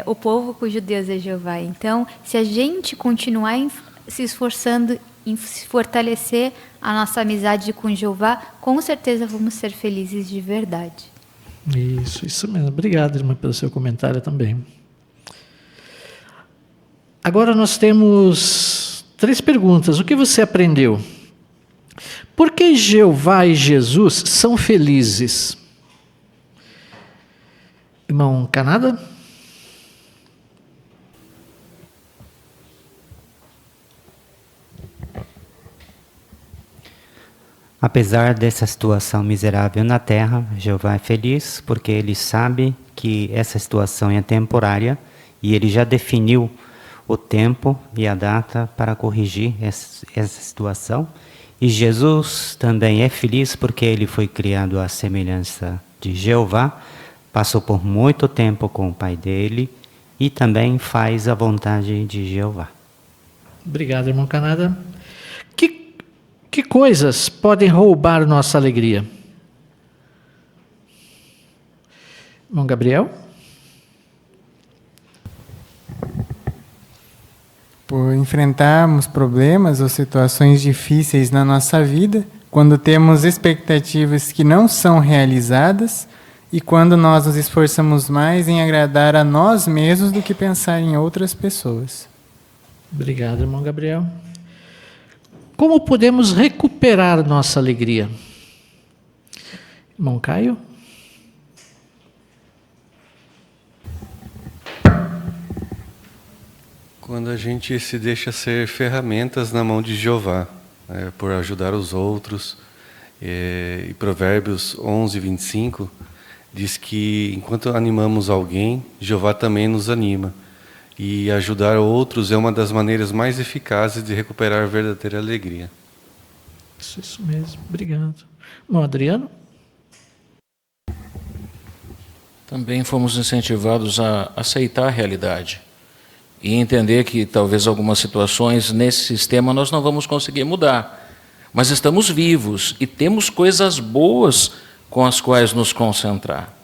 o povo cujo Deus é Jeová. Então, se a gente continuar se esforçando em fortalecer a nossa amizade com Jeová, com certeza vamos ser felizes de verdade.
Isso mesmo. Obrigado, irmã, pelo seu comentário também. Agora nós temos 3 perguntas. O que você aprendeu? Por que Jeová e Jesus são felizes? Irmão Canada?
Apesar dessa situação miserável na terra, Jeová é feliz porque ele sabe que essa situação é temporária e ele já definiu o tempo e a data para corrigir essa situação. E Jesus também é feliz porque ele foi criado à semelhança de Jeová, passou por muito tempo com o pai dele e também faz a vontade de Jeová.
Obrigado, irmão Canada. Que coisas podem roubar nossa alegria? Irmão Gabriel?
Por enfrentarmos problemas ou situações difíceis na nossa vida, quando temos expectativas que não são realizadas e quando nós nos esforçamos mais em agradar a nós mesmos do que pensar em outras pessoas.
Obrigado, irmão Gabriel. Como podemos recuperar nossa alegria? Irmão Caio?
Quando a gente se deixa ser ferramentas na mão de Jeová, por ajudar os outros. E Provérbios 11, 25 diz que enquanto animamos alguém, Jeová também nos anima. E ajudar outros é uma das maneiras mais eficazes de recuperar a verdadeira alegria.
Isso mesmo, obrigado. Bom, Adriano?
Também fomos incentivados a aceitar a realidade e entender que talvez algumas situações nesse sistema nós não vamos conseguir mudar, mas estamos vivos e temos coisas boas com as quais nos concentrar.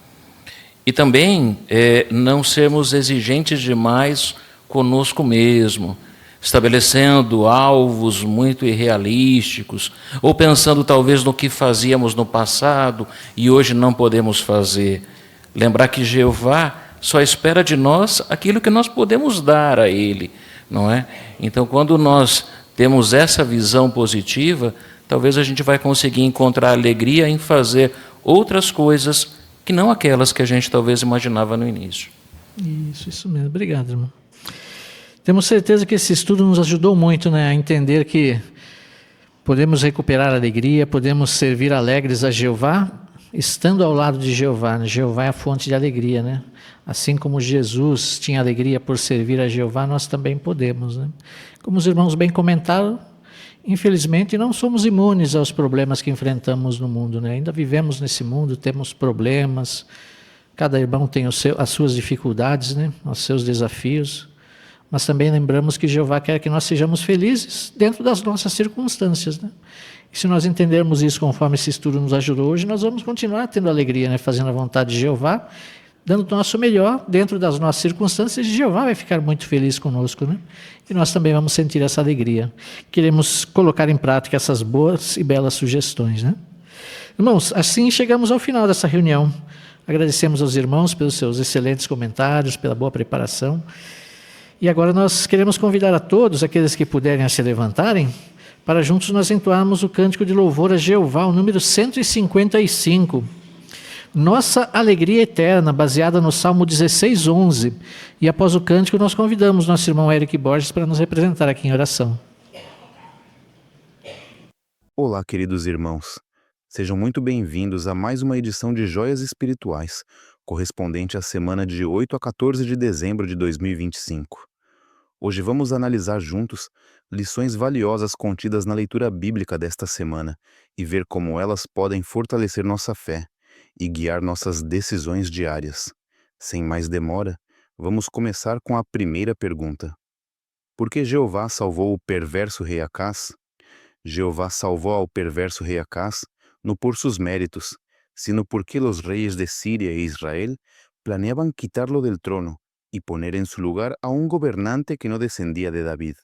E também não sermos exigentes demais conosco mesmo, estabelecendo alvos muito irrealísticos, ou pensando talvez no que fazíamos no passado e hoje não podemos fazer. Lembrar que Jeová só espera de nós aquilo que nós podemos dar a Ele, não é? Então, quando nós temos essa visão positiva, talvez a gente vai conseguir encontrar alegria em fazer outras coisas que não aquelas que a gente talvez imaginava no início.
Isso mesmo. Obrigado, irmão. Temos certeza que esse estudo nos ajudou muito, né, a entender que podemos recuperar a alegria, podemos servir alegres a Jeová, estando ao lado de Jeová. Né? Jeová é a fonte de alegria, né? Assim como Jesus tinha alegria por servir a Jeová, nós também podemos. Né? Como os irmãos bem comentaram, infelizmente não somos imunes aos problemas que enfrentamos no mundo. Né? Ainda vivemos nesse mundo, temos problemas, cada irmão tem as suas dificuldades, né? Os seus desafios, mas também lembramos que Jeová quer que nós sejamos felizes dentro das nossas circunstâncias. Né? E se nós entendermos isso conforme esse estudo nos ajudou hoje, nós vamos continuar tendo alegria, né? Fazendo a vontade de Jeová, dando o nosso melhor dentro das nossas circunstâncias, e Jeová vai ficar muito feliz conosco, né? E nós também vamos sentir essa alegria. Queremos colocar em prática essas boas e belas sugestões, né? Irmãos, assim chegamos ao final dessa reunião. Agradecemos aos irmãos pelos seus excelentes comentários, pela boa preparação. E agora nós queremos convidar a todos, aqueles que puderem se levantarem, para juntos nós entoarmos o cântico de louvor a Jeová, o número 155. Nossa alegria eterna, baseada no Salmo 16:11. E após o cântico, nós convidamos nosso irmão Eric Borges para nos representar aqui em oração.
Olá, queridos irmãos. Sejam muito bem-vindos a mais uma edição de Joias Espirituais, correspondente à semana de 8 a 14 de dezembro de 2025. Hoje vamos analisar juntos lições valiosas contidas na leitura bíblica desta semana e ver como elas podem fortalecer nossa fé e guiar nossas decisões diárias. Sem mais demora, vamos começar com a primeira pergunta. Por que Jeová salvou o perverso rei Acás? Jeová salvou ao perverso rei Acás no por sus méritos, sino porque los reyes de Siria e Israel planeaban quitarlo del trono y poner en su lugar a un gobernante que no descendía de David.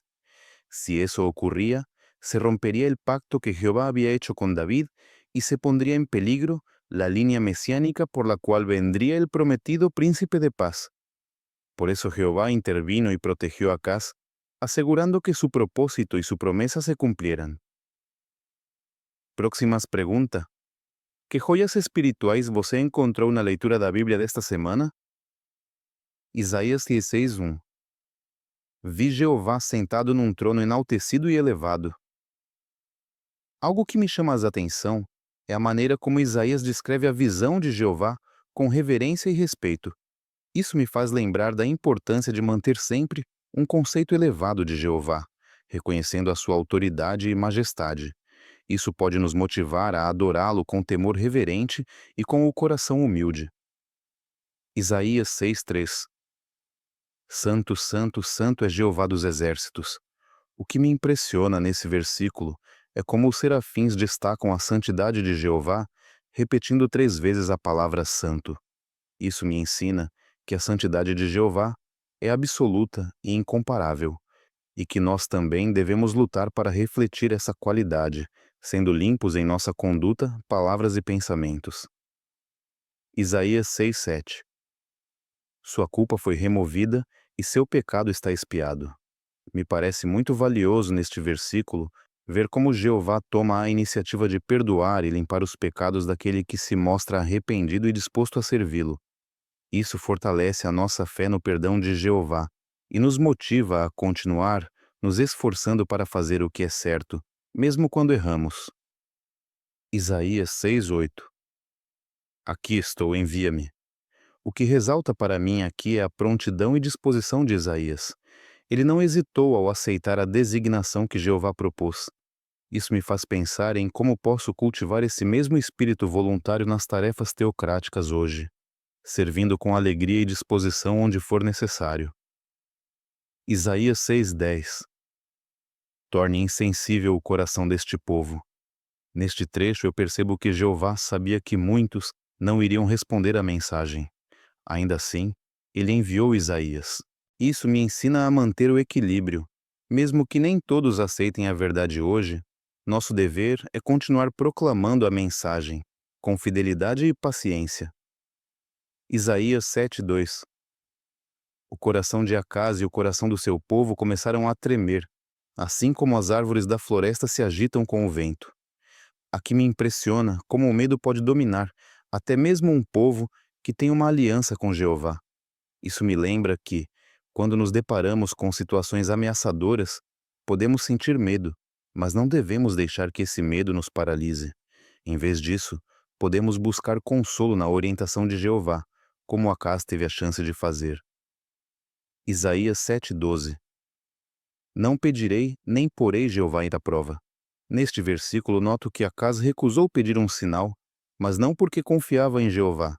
Si eso ocurría, se rompería el pacto que Jehová había hecho con David y se pondría en peligro la línea mesiánica por la cual vendría el prometido príncipe de paz. Por eso Jehová intervino y protegió a Acás, asegurando que su propósito y su promesa se cumplieran. Próximas pregunta. ¿Qué joyas espirituais você encontrou na leitura da Bíblia desta semana? Isaías 16:1. Vi Jeová sentado num trono enaltecido e elevado. Algo que me chama a atenção é a maneira como Isaías descreve a visão de Jeová com reverência e respeito. Isso me faz lembrar da importância de manter sempre um conceito elevado de Jeová, reconhecendo a sua autoridade e majestade. Isso pode nos motivar a adorá-lo com temor reverente e com o coração humilde. Isaías 6:3. Santo, santo, santo é Jeová dos exércitos. O que me impressiona nesse versículo é como os serafins destacam a santidade de Jeová, repetindo 3 vezes a palavra santo. Isso me ensina que a santidade de Jeová é absoluta e incomparável, e que nós também devemos lutar para refletir essa qualidade, sendo limpos em nossa conduta, palavras e pensamentos. Isaías 6:7. Sua culpa foi removida e seu pecado está expiado. Me parece muito valioso neste versículo ver como Jeová toma a iniciativa de perdoar e limpar os pecados daquele que se mostra arrependido e disposto a servi-lo. Isso fortalece a nossa fé no perdão de Jeová e nos motiva a continuar nos esforçando para fazer o que é certo, mesmo quando erramos. Isaías 6:8. Aqui estou, envia-me. O que resalta para mim aqui é a prontidão e disposição de Isaías. Ele não hesitou ao aceitar a designação que Jeová propôs. Isso me faz pensar em como posso cultivar esse mesmo espírito voluntário nas tarefas teocráticas hoje, servindo com alegria e disposição onde for necessário. Isaías 6:10. Torne insensível o coração deste povo. Neste trecho eu percebo que Jeová sabia que muitos não iriam responder à mensagem. Ainda assim, ele enviou Isaías. Isso me ensina a manter o equilíbrio. Mesmo que nem todos aceitem a verdade hoje, nosso dever é continuar proclamando a mensagem, com fidelidade e paciência. Isaías 7:2. O coração de Acás e o coração do seu povo começaram a tremer, assim como as árvores da floresta se agitam com o vento. Aqui me impressiona como o medo pode dominar até mesmo um povo que tem uma aliança com Jeová. Isso me lembra que, quando nos deparamos com situações ameaçadoras, podemos sentir medo, mas não devemos deixar que esse medo nos paralise. Em vez disso, podemos buscar consolo na orientação de Jeová, como Acás teve a chance de fazer. Isaías 7:12. Não pedirei, nem porei Jeová à prova. Neste versículo noto que Acás recusou pedir um sinal, mas não porque confiava em Jeová,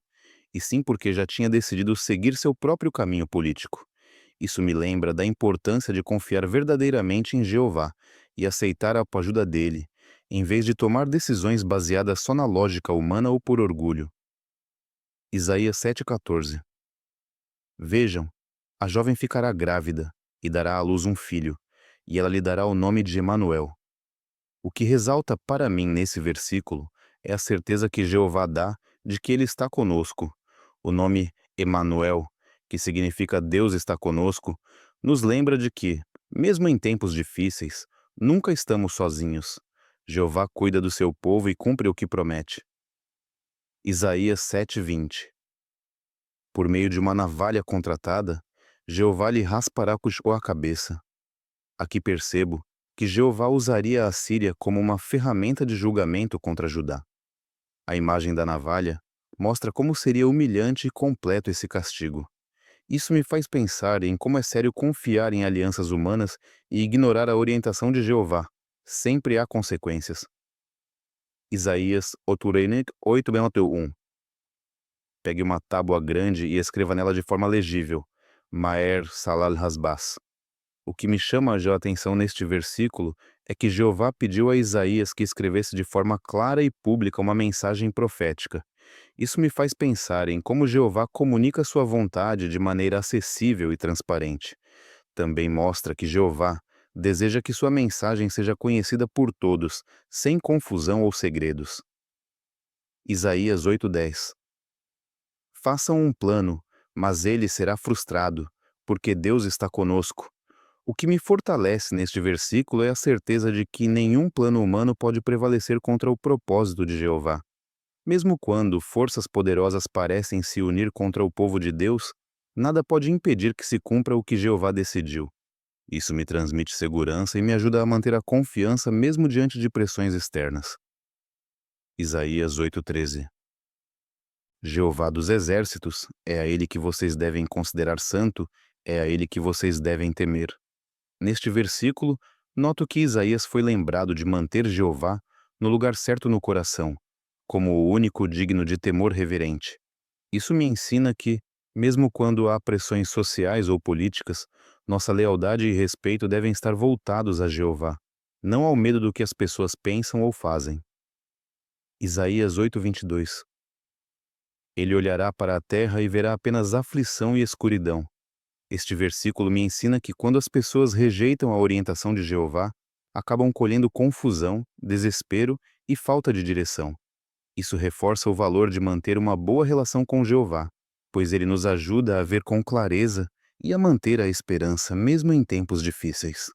e sim porque já tinha decidido seguir seu próprio caminho político. Isso me lembra da importância de confiar verdadeiramente em Jeová e aceitar a ajuda dele, em vez de tomar decisões baseadas só na lógica humana ou por orgulho. Isaías 7:14. Vejam, a jovem ficará grávida e dará à luz um filho, e ela lhe dará o nome de Emanuel. O que resalta para mim nesse versículo é a certeza que Jeová dá de que ele está conosco. O nome Emanuel, que significa Deus está conosco, nos lembra de que, mesmo em tempos difíceis, nunca estamos sozinhos. Jeová cuida do seu povo e cumpre o que promete. Isaías 7:20. Por meio de uma navalha contratada, Jeová lhe raspará a cabeça. Aqui percebo que Jeová usaria a Síria como uma ferramenta de julgamento contra Judá. A imagem da navalha mostra como seria humilhante e completo esse castigo. Isso me faz pensar em como é sério confiar em alianças humanas e ignorar a orientação de Jeová. Sempre há consequências. Isaías 8:1. Pegue uma tábua grande e escreva nela de forma legível. Maer Salal Hasbas. O que me chama a atenção neste versículo é que Jeová pediu a Isaías que escrevesse de forma clara e pública uma mensagem profética. Isso me faz pensar em como Jeová comunica sua vontade de maneira acessível e transparente. Também mostra que Jeová deseja que sua mensagem seja conhecida por todos, sem confusão ou segredos. Isaías 8:10. Façam um plano, mas ele será frustrado, porque Deus está conosco. O que me fortalece neste versículo é a certeza de que nenhum plano humano pode prevalecer contra o propósito de Jeová. Mesmo quando forças poderosas parecem se unir contra o povo de Deus, nada pode impedir que se cumpra o que Jeová decidiu. Isso me transmite segurança e me ajuda a manter a confiança mesmo diante de pressões externas. Isaías 8:13. Jeová dos exércitos, é a ele que vocês devem considerar santo, é a ele que vocês devem temer. Neste versículo, noto que Isaías foi lembrado de manter Jeová no lugar certo no coração, como o único digno de temor reverente. Isso me ensina que, mesmo quando há pressões sociais ou políticas, nossa lealdade e respeito devem estar voltados a Jeová, não ao medo do que as pessoas pensam ou fazem. Isaías 8:22. Ele olhará para a terra e verá apenas aflição e escuridão. Este versículo me ensina que quando as pessoas rejeitam a orientação de Jeová, acabam colhendo confusão, desespero e falta de direção. Isso reforça o valor de manter uma boa relação com Jeová, pois ele nos ajuda a ver com clareza e a manter a esperança mesmo em tempos difíceis.